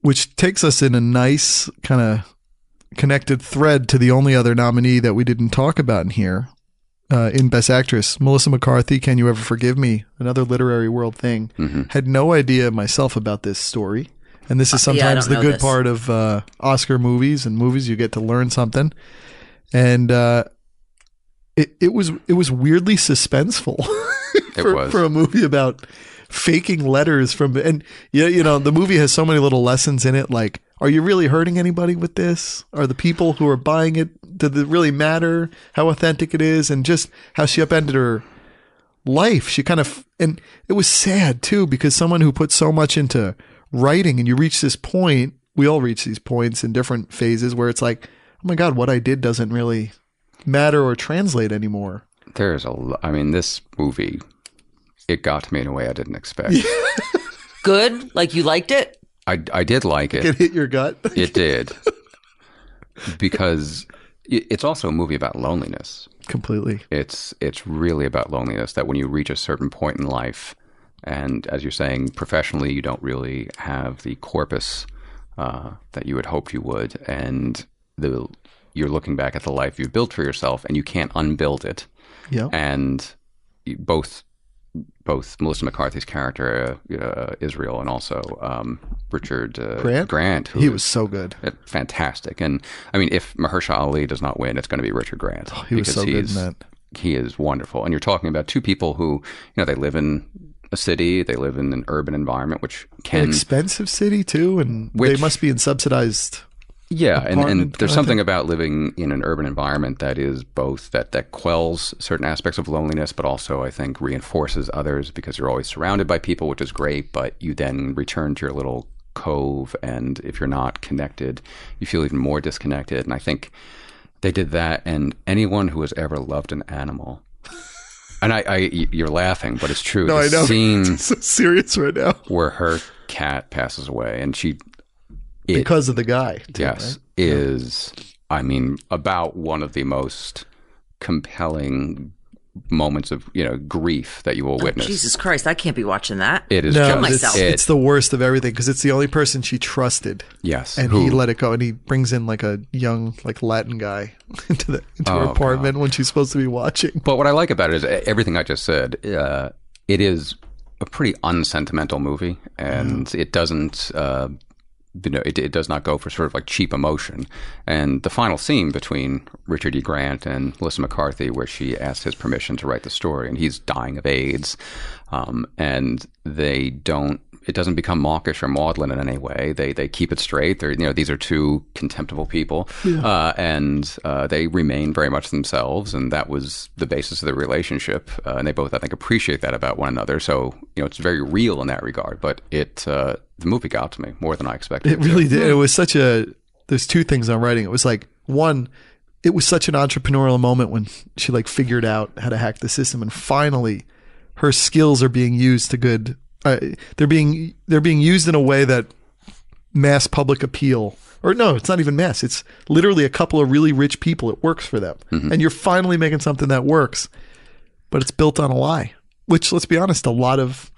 which takes us in a nice kind of connected thread to the only other nominee that we didn't talk about in here, in Best Actress, Melissa McCarthy, Can You Ever Forgive Me? Another literary world thing. Had no idea myself about this story. And this is sometimes the good part of Oscar movies and movies. You get to learn something. And it was weirdly suspenseful for a movie about faking letters from, and you know, the movie has so many little lessons in it, like, are you really hurting anybody with this? Are the people who are buying it, did it really matter how authentic it is? And just how she upended her life. She kind of, and it was sad too, because someone who put so much into writing, and you reach this point, we all reach these points in different phases where it's like, oh my God, what I did doesn't really matter or translate anymore. There's I mean, this movie, it got to me in a way I didn't expect. Good? Like you liked it? I did like it. It hit your gut? It did. Because it's also a movie about loneliness. Completely. It's really about loneliness, that when you reach a certain point in life, and as you're saying, professionally, you don't really have the corpus that you had hoped you would. And you're looking back at the life you've built for yourself, and you can't unbuild it. Yeah. And both Melissa McCarthy's character, Israel, and also Richard Grant. He was so good. Fantastic. And I mean, if Mahershala Ali does not win, it's going to be Richard Grant. Oh, he was so good in that. He is wonderful. And you're talking about two people who, they live in a city, they live in an urban environment, which can... An expensive city, too, and they must be in subsidized... Yeah, and there's something about living in an urban environment that is both that quells certain aspects of loneliness, but also I think reinforces others, because you're always surrounded by people, which is great, but you then return to your little cove, and if you're not connected, you feel even more disconnected. And I think they did that, and anyone who has ever loved an animal, and you're laughing, but it's true. No, I know. Scene it's so serious right now. Where her cat passes away, and because of the guy. Too, yes, right? is, I mean, about one of the most compelling moments of, grief that you will witness. Jesus Christ, I can't be watching that. It is it's the worst of everything, because it's the only person she trusted. Yes. And he let it go, and he brings in like a young, like Latin guy into her apartment when she's supposed to be watching. But what I like about it is everything I just said. It is a pretty unsentimental movie, and it doesn't... it does not go for sort of like cheap emotion. And the final scene between Richard E. Grant and Melissa McCarthy, where she asks his permission to write the story, and he's dying of AIDS, and it doesn't become mawkish or maudlin in any way. They keep it straight. These are two contemptible people, and they remain very much themselves, and that was the basis of their relationship. And they both, I think, appreciate that about one another. So it's very real in that regard. But the movie got to me more than I expected. It really did. It was there's two things I'm writing. It was like, one, it was such an entrepreneurial moment when she figured out how to hack the system, and finally her skills are being used to good. They're being used in a way that mass public appeal, or no, it's not even mass. It's literally a couple of really rich people. It works for them. And you're finally making something that works, but it's built on a lie, which, let's be honest, a lot of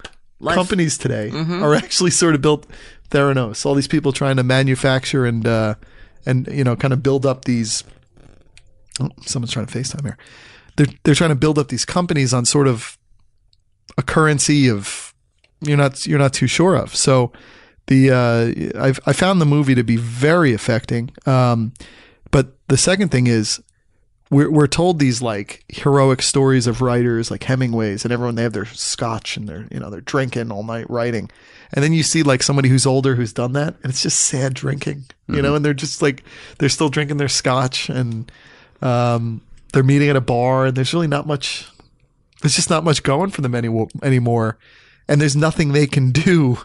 companies today are actually sort of built Theranos. All these people trying to manufacture and kind of build up these. Oh, someone's trying to FaceTime here. They're trying to build up these companies on sort of a currency of you're not too sure of. So I found the movie to be very affecting. But the second thing is, we're told these heroic stories of writers like Hemingway's, and everyone, they have their scotch and they're drinking all night writing, and then you see somebody who's older who's done that, and it's just sad drinking, and they're just they're still drinking their scotch, and they're meeting at a bar, and there's really not much. There's just not much going for them anymore, and there's nothing they can do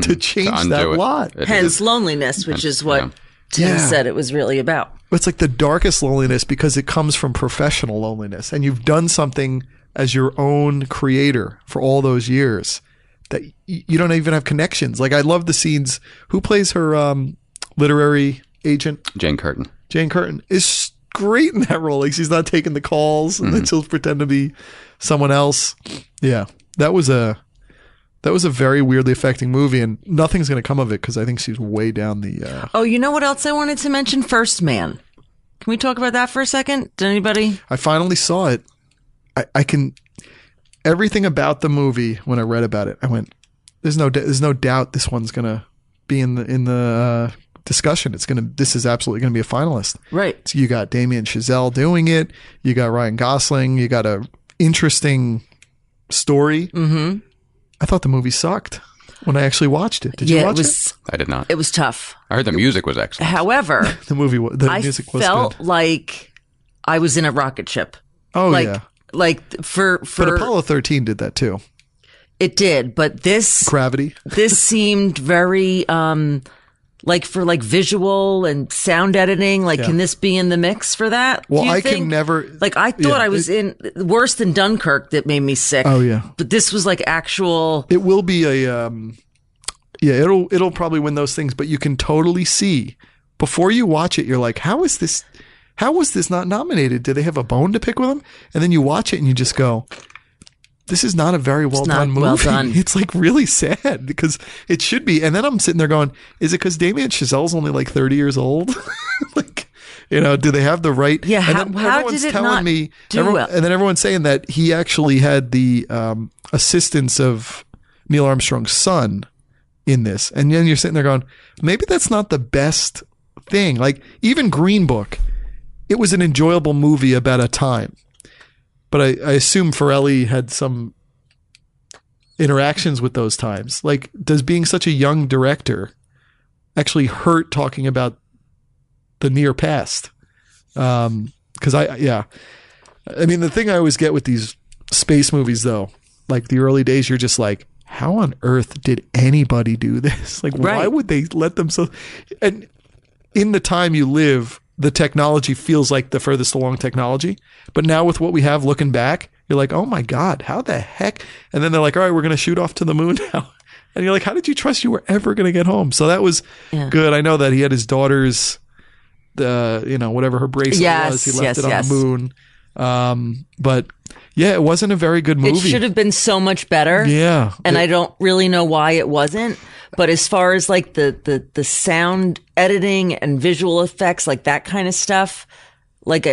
to change that lot. Hence loneliness, which is what Tim said it was really about. It's like the darkest loneliness, because it comes from professional loneliness, and you've done something as your own creator for all those years that you don't even have connections. I love the scenes. Who plays her literary agent? Jane Curtin. Jane Curtin is great in that role. She's not taking the calls, and then she'll pretend to be someone else. Yeah, that was a That was a very weirdly affecting movie, and nothing's going to come of it because I think she's way down the... Oh, you know what else I wanted to mention? First Man. Can we talk about that for a second? Did anybody? I finally saw it. I can... Everything about the movie, when I read about it, I went, there's no doubt this one's going to be in the discussion. This is absolutely going to be a finalist. Right. So you got Damien Chazelle doing it. You got Ryan Gosling. You got a interesting story. Mm-hmm. I thought the movie sucked when I actually watched it. Did you watch it? I did not. It was tough. I heard the music was excellent. However, the music was felt good. like I was in a rocket ship. Oh, like, yeah. Like for But Apollo 13 did that too. It did, but Gravity. This seemed very like for like visual and sound editing. Like, can this be in the mix for that? Well, I can never. Like, I thought I was in worse than Dunkirk. That made me sick. Oh yeah, but this was like actual. It will be a. It'll probably win those things, but you can totally see before you watch it. You're like, how is this? How was this not nominated? Did they have a bone to pick with them? And then you watch it and you just go, this is not a very well done movie. Well done. It's like really sad because it should be. And then I'm sitting there going, is it because Damien Chazelle's only like 30 years old? Like, do they have the right? Yeah. And then how did it not do well? And then everyone's saying that he actually had the assistance of Neil Armstrong's son in this. And then you're sitting there going, maybe that's not the best thing. Like even Green Book, it was an enjoyable movie about a time. But I assume Farrelly had some interactions with those times. Like, does being such a young director actually hurt talking about the near past? Because I mean, the thing I always get with these space movies, though, like the early days, you're just like, how on earth did anybody do this? Like, why would they let them so? And in the time you live, the technology feels like the furthest along technology. But now with what we have looking back, you're like, oh my God, how the heck? And then they're like, all right, we're going to shoot off to the moon now. And you're like, how did you trust you were ever going to get home? So that was good. I know that he had his daughter's, whatever her bracelet was, he left it on the moon. But yeah, it wasn't a very good movie. It should have been so much better. Yeah. And I don't really know why it wasn't. But as far as like the sound editing and visual effects, like that kind of stuff, like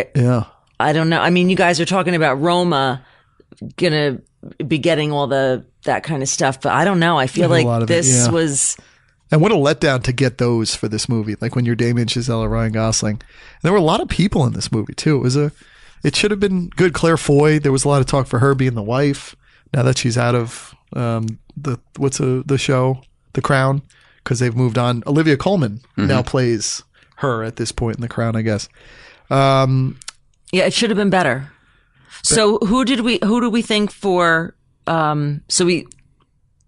I don't know. I mean, you guys are talking about Roma gonna be getting all that kind of stuff, but I don't know. I feel like this was. And what a letdown to get those for this movie. Like when you're Damien Chazelle or Ryan Gosling. And there were a lot of people in this movie too. It should have been good. Claire Foy. There was a lot of talk for her being the wife. Now that she's out of the show. The Crown, because they've moved on. Olivia Colman now plays her at this point in The Crown, I guess. It should have been better. So who do we think for? So we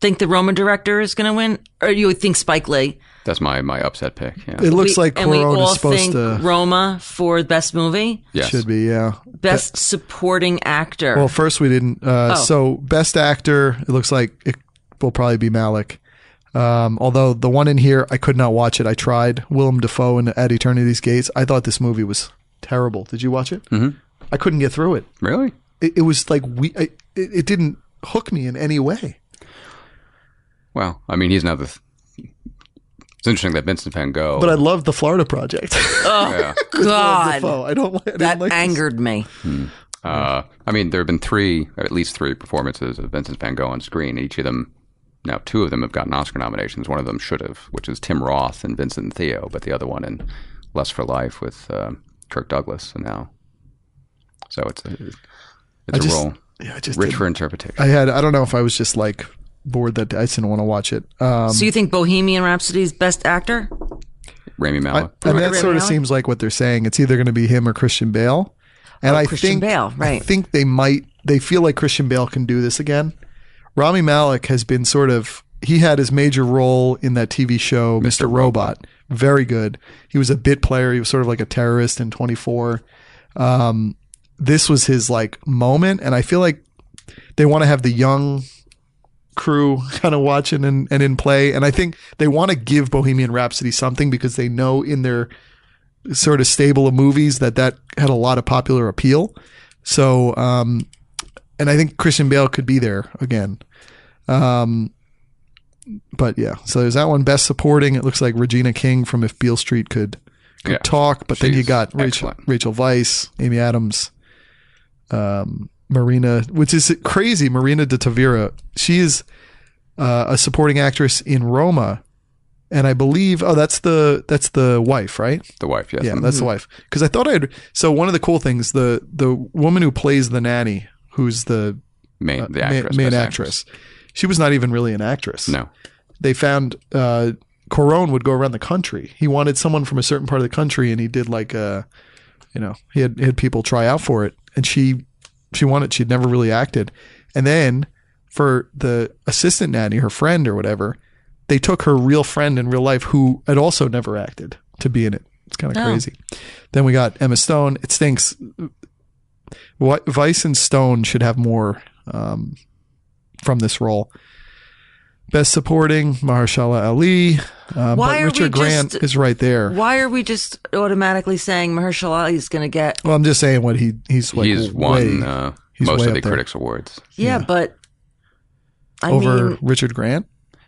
think the Roma director is going to win, or you think Spike Lee? That's my upset pick. Yeah. It looks like Cuarón is supposed to. Roma for best movie. Yes. Should be, yeah. Best supporting actor. Well, first we didn't. So best actor, it looks like it will probably be Malick. Although the one in here, I could not watch it. I tried. Willem Dafoe and At Eternity's Gates. I thought this movie was terrible. Did you watch it? Mm-hmm. I couldn't get through it. Really? It was like it didn't hook me in any way. Well, I mean, he's now it's interesting that Vincent Van Gogh. But I love the Florida Project. Oh God! I didn't like angered me. I mean, there have been at least three performances of Vincent Van Gogh on screen. Each of them. Now, two of them have gotten Oscar nominations. One of them should have, which is Tim Roth and Vincent and Theo, but the other one in Lust for Life with Kirk Douglas. And now, so it's a role rich for interpretation. I don't know if I was just like bored that I just didn't want to watch it. So you think Bohemian Rhapsody's best actor? Rami Malek. That sort of seems like what they're saying. It's either going to be him or Christian Bale. And Christian Bale, right? I think they feel like Christian Bale can do this again. Rami Malek has been he had his major role in that TV show, Mr. Robot. Very good. He was a bit player. He was sort of like a terrorist in 24. This was his like moment. And I feel like they want to have the young crew kind of watching and in play. And I think they want to give Bohemian Rhapsody something because they know in their sort of stable of movies that had a lot of popular appeal. So, and I think Christian Bale could be there again. But yeah, so there's that one. Best Supporting. It looks like Regina King from If Beale Street Could Talk. But then you got Rachel Weisz, Amy Adams, Marina, which is crazy. Marina de Tavira. She is a supporting actress in Roma. And I believe, that's the wife, right? The wife, yes. Yeah, that's the wife. Because I thought so one of the cool things, the woman who plays the nanny, who's the main actress, she was not even really an actress. No. They found Cuarón would go around the country. He wanted someone from a certain part of the country, and he did he had people try out for it, and she wanted. She'd never really acted, and then for the assistant nanny, her friend or whatever, they took her real friend in real life who had also never acted to be in it. It's kind of crazy. Then we got Emma Stone. It stinks. Weisz and Stone should have more from this role. Best Supporting, Mahershala Ali. But Richard Grant is right there. Why are we just automatically saying Mahershala Ali is going to get? Well, I'm just saying what he's won most of the Critics Awards. Yeah, but over Richard Grant.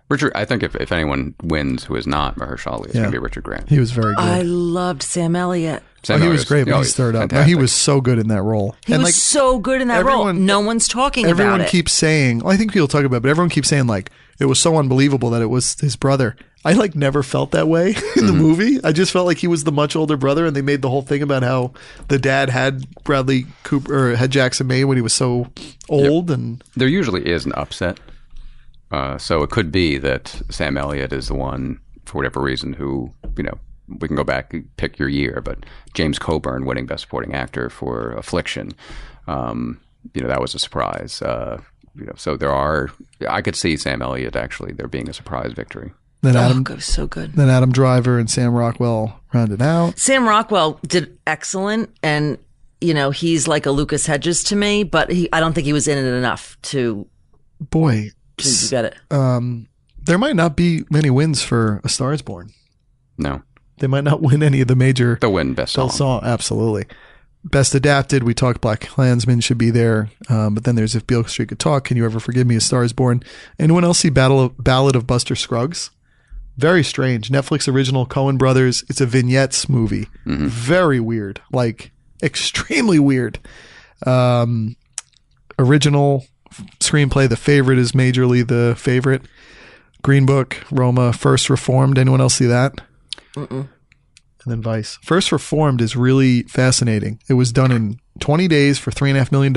Richard, I think if anyone wins who is not Mahershala Ali, it's going to be Richard Grant. He was very good. I loved Sam Elliott. He was great when he stirred up. He was so good in that role. He was so good in that role. No one's talking about it. Everyone keeps saying, I think people talk about it, but everyone keeps saying it was so unbelievable that it was his brother. I never felt that way in the movie. I just felt like he was the much older brother, and they made the whole thing about how the dad had Bradley Cooper or had Jackson May when he was so old. Yep. And there usually is an upset. So it could be that Sam Elliott is the one, for whatever reason, who, we can go back and pick your year, but James Coburn winning Best Supporting Actor for Affliction, that was a surprise. So I could see Sam Elliott actually there being a surprise victory. Then it was so good. Then Adam Driver and Sam Rockwell rounded out. Sam Rockwell did excellent, and he's like a Lucas Hedges to me, but I don't think he was in it enough to. Boy. You get it. There might not be many wins for A Star Is Born. No. They might not win any of the major. They'll win Best Song. Absolutely. Best Adapted, we talked Black Klansman should be there. But then there's If Beale Street Could Talk, Can You Ever Forgive Me, A Star Is Born. Anyone else see Ballad of Buster Scruggs? Very strange. Netflix original, Coen Brothers. It's a vignettes movie. Mm-hmm. Very weird. Extremely weird. Original screenplay, The Favorite is majorly the favorite. Green Book, Roma, First Reformed. Anyone else see that? Mm-mm. And then Vice. First Reformed is really fascinating. It was done in 20 days for $3.5 million.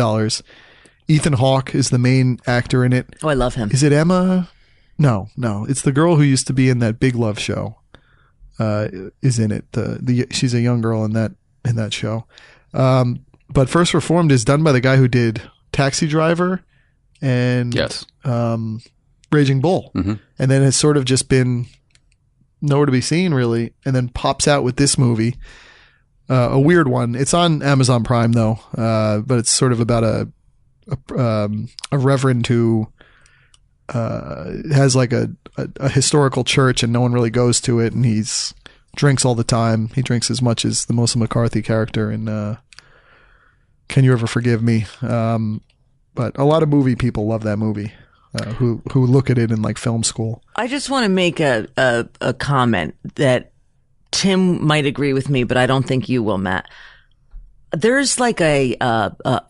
Ethan Hawke is the main actor in it. Oh, I love him. Is it Emma? No. It's the girl who used to be in that Big Love show. Is in it. She's a young girl in that show. But First Reformed is done by the guy who did Taxi Driver and Raging Bull. Mm-hmm. And then has sort of just been nowhere to be seen, really, and then pops out with this movie. A weird one. It's on Amazon Prime, though, but it's sort of about a reverend who has a historical church and no one really goes to it, and he's drinks all the time. He drinks as much as the Melissa McCarthy character in Can You Ever Forgive Me? But a lot of movie people love that movie. Who look at it in film school. I just want to make a comment that Tim might agree with me, but I don't think you will, Matt. There's a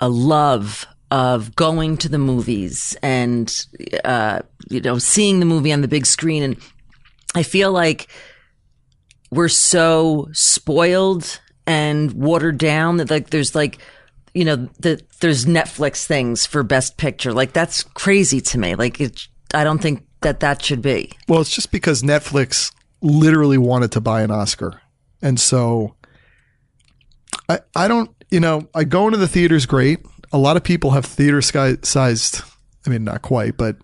love of going to the movies and seeing the movie on the big screen, and I feel like we're so spoiled and watered down that there's there's Netflix things for Best Picture. That's crazy to me. I don't think that should be. Well, it's just because Netflix literally wanted to buy an Oscar. And so I don't, I go into the theaters great. A lot of people have theater sized, not quite, but,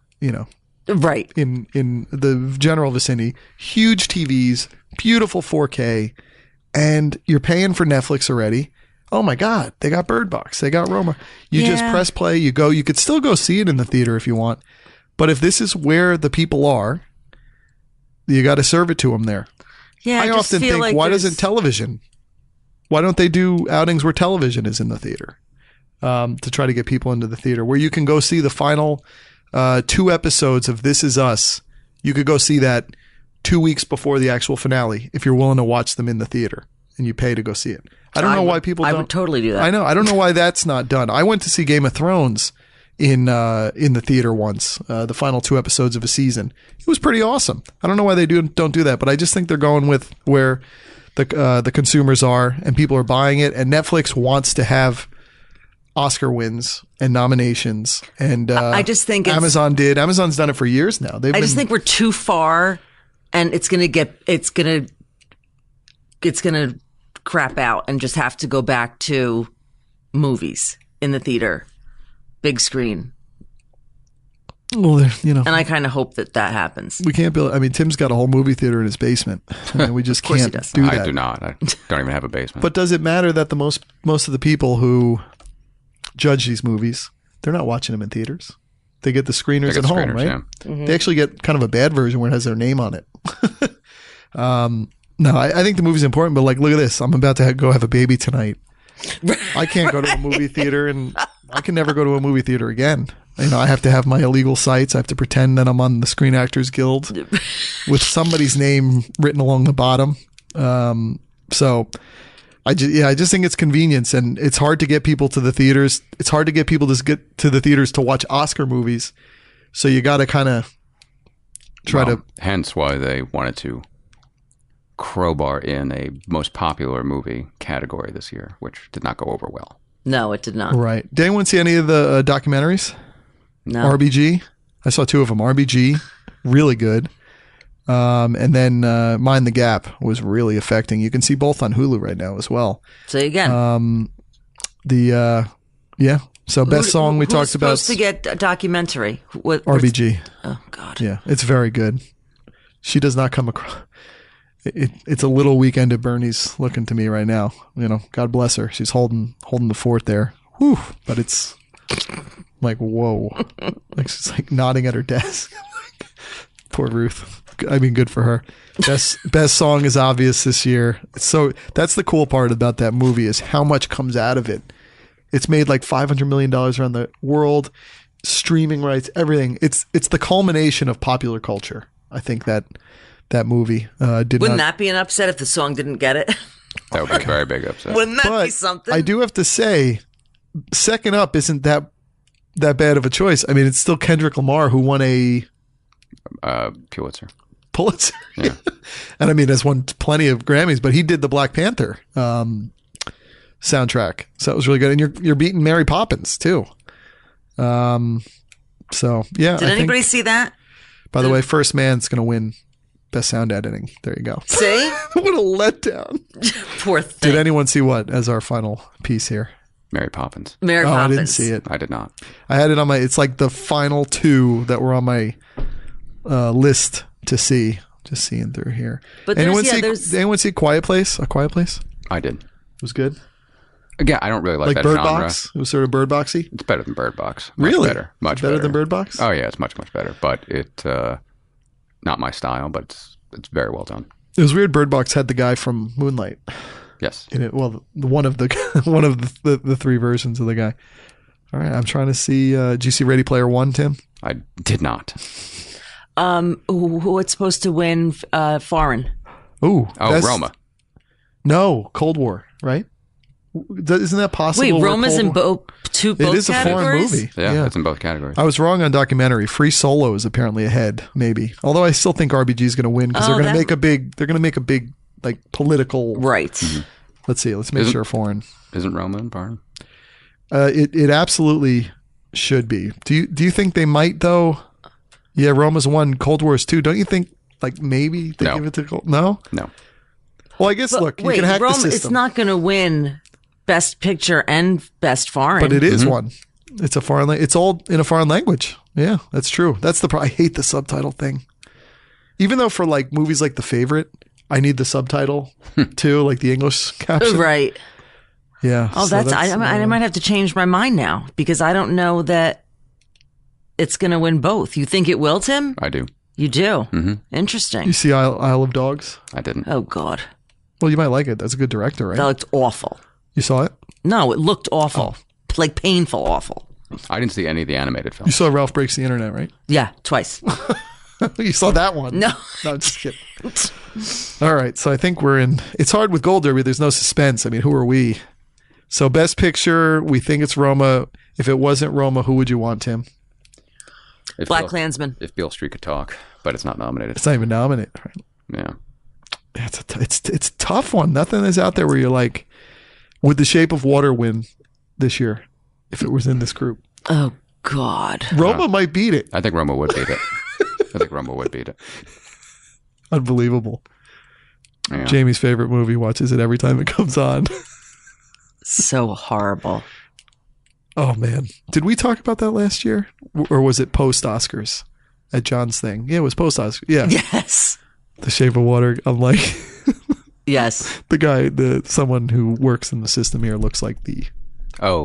right. In the general vicinity, huge TVs, beautiful 4K, and you're paying for Netflix already. Oh my God, they got Bird Box. They got Roma. You just press play, you go. You could still go see it in the theater if you want. But if this is where the people are, you got to serve it to them there. Yeah, I often think, why doesn't television? Why don't they do outings where television is in the theater to try to get people into the theater, where you can go see the final 2 episodes of This Is Us. you could go see that 2 weeks before the actual finale if you're willing to watch them in the theater and you pay to go see it. I don't know why people don't. I would totally do that. I know. I don't know why that's not done. I went to see Game of Thrones in the theater once, the final 2 episodes of a season. It was pretty awesome. I don't know why they don't do that, but I just think they're going with where the consumers are and people are buying it, and Netflix wants to have Oscar wins and nominations, and I just think Amazon's done it for years now. I just think we're too far, and it's gonna crap out and just have to go back to movies in the theater, big screen. Well, and I kind of hope that happens. We can't build. I mean, Tim's got a whole movie theater in his basement. I mean, we just can't do that. I do not. I don't even have a basement. But does it matter that the most of the people who judge these movies, they're not watching them in theaters? They get the screeners at home, right? Yeah. Mm-hmm. They actually get kind of a bad version where it has their name on it. No, I think the movie's important, but like, look at this. I'm about to go have a baby tonight. I can't go to a movie theater, and I can never go to a movie theater again. I have to have my illegal sites. I have to pretend that I'm on the Screen Actors Guild with somebody's name written along the bottom. So I just think it's convenience, and it's hard to get people to the theaters. It's hard to get people to get to the theaters to watch Oscar movies. So you got to kind of try to. Hence why they wanted to crowbar in a most popular movie category this year, which did not go over well. No, it did not. Right. Did anyone see any of the documentaries? No. RBG? I saw 2 of them. RBG, really good. And then Mind the Gap was really affecting. You can see both on Hulu right now as well. Say again. So best song we talked about. Who's supposed to get a documentary? RBG. Oh, God. Yeah, it's very good. She does not come across. It's a little Weekend at Bernie's looking to me right now. God bless her. She's holding the fort there. Whew. But it's like, whoa. Like she's like nodding at her desk. Poor Ruth. I mean, good for her. Best song is obvious this year. So that's the cool part about that movie is how much comes out of it. It's made like $500 million around the world, streaming rights, everything. It's the culmination of popular culture. I think that movie Wouldn't that be an upset if the song didn't get it? That would be a very big upset. Wouldn't that be something? I do have to say, second up isn't that bad of a choice. I mean, it's still Kendrick Lamar who won a Pulitzer. Yeah. And I mean, has won plenty of Grammys, but he did the Black Panther soundtrack, so that was really good. And you're beating Mary Poppins too. So yeah. Did anybody see that? By the way, First Man's going to win Best Sound Editing. There you go. See? What a letdown. Poor thing. Did anyone see what as our final piece here? Mary Poppins. Mary Poppins. I didn't see it. I did not. I had it on it's like the final 2 that were on my list to see. Just seeing through here. But anyone see Quiet Place? A Quiet Place? I did. It was good. Again, I don't really like that Bird genre. Box? It was sort of Bird Boxy? It's better than Bird Box. Really? Better. Much better than Bird Box? Oh yeah, it's much better. But it not my style, but it's very well done. It was weird. Bird Box had the guy from Moonlight. Yes. In it. Well, one of the 3 versions of the guy. All right, I'm trying to see. Did you see Ready Player One, Tim? I did not. What's supposed to win foreign? Roma. No, Cold War, right? Isn't that possible? Wait, Roma's in both categories? It is a foreign movie. Yeah, it's in both categories. I was wrong on documentary. Free Solo is apparently ahead, maybe. Although I still think RBG is going to win because they're going to make a big. They're going to make a big like political. Right. Mm-hmm. Let's see. Let's make sure foreign. Isn't Roma in foreign? It absolutely should be. Do you think they might though? Yeah, Roma's 1, Cold War is 2. Don't you think like maybe they give it to Cold? No. Well, I guess look, you can hack the system. It's not going to win Best Picture and Best Foreign. But it is one. It's a foreign. It's all in a foreign language. Yeah, that's true. That's the. I hate the subtitle thing. Even though for like movies like The Favorite, I need the subtitle too, like the English caption. Right. Yeah. Oh, so I might have to change my mind now because I don't know that it's going to win both. You think it will, Tim? I do. You do? Mm-hmm. Interesting. You see Isle of Dogs? I didn't. Oh, God. Well, you might like it. That's a good director, right? That looked awful. You saw it? No, it looked awful. Like painful awful. I didn't see any of the animated films. You saw Ralph Breaks the Internet, right? Yeah, twice. You saw that one? No. No, I'm just kidding. All right, so I think we're in. It's hard with Gold Derby. There's no suspense. I mean, who are we? So Best Picture, we think it's Roma. If it wasn't Roma, who would you want, Tim? Black Klansman. If Beale Street could talk, but it's not nominated. It's not even nominated. Right? Yeah. It's a tough one. Nothing is out there where you're like, would The Shape of Water win this year if it was in this group? Oh, God. Roma might beat it. I think Roma would beat it. I think Roma would beat it. Unbelievable. Yeah. Jamie's favorite movie, watches it every time it comes on. So horrible. Oh, man. Did we talk about that last year? Or was it post-Oscars at John's thing? Yeah, it was post-Oscars. Yeah. Yes. The Shape of Water. I'm like... Yes. Someone who works in the system here looks like the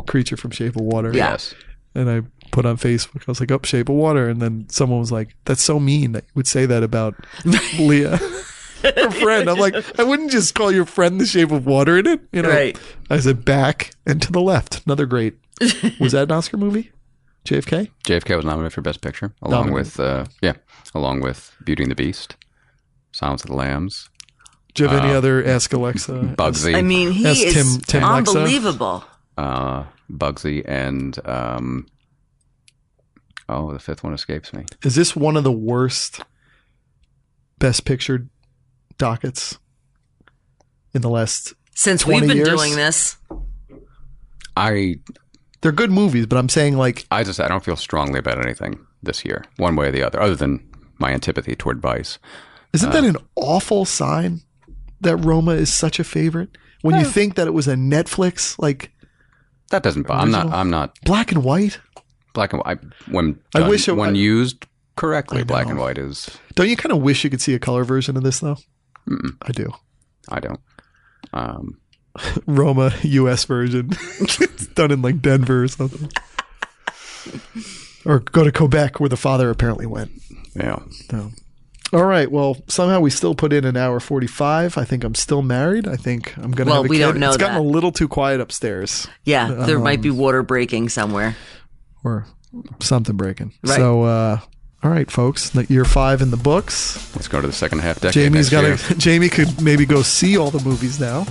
creature from Shape of Water. Yes. And I put on Facebook, I was like, Shape of Water. And then someone was like, that's so mean that you would say that about Leah, her friend. I'm like, I wouldn't just call your friend The Shape of Water in it. You know? Right. I said back and to the left. Another great. Was that an Oscar movie? JFK? JFK was nominated for Best Picture, along with Beauty and the Beast, Silence of the Lambs. Do you have any other Ask Alexa? Bugsy. I mean, he is Tim unbelievable. Bugsy and the fifth one escapes me. Is this one of the worst Best Picture dockets in the last since 20 we've been years? doing this? They're good movies, but I'm saying like I don't feel strongly about anything this year, one way or the other than my antipathy toward Vice. Isn't that an awful sign that Roma is such a favorite? When you think that it was a Netflix that doesn't bother. I'm not black and white. Black and white when used correctly. Black and white is. Don't you kind of wish you could see a color version of this though? Mm-mm. I do. I don't. Roma US version. It's done in like Denver or something. Or go to Quebec where the father apparently went. Yeah. No. All right. Well, somehow we still put in an hour 45. I think I'm still married. I think I'm going to have a kid. We don't know It's that. gotten a little too quiet upstairs. Yeah. There might be water breaking somewhere. Or something breaking. Right. So, all right, folks. Year 5 in the books. Let's go to the second half decade. Jayme could maybe go see all the movies now.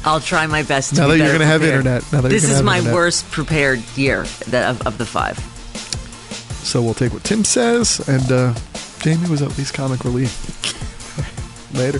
I'll try my best to now be that you're going to have internet. This is my worst prepared year of the 5. So we'll take what Tim says, and Jayme was at least comic relief. Later.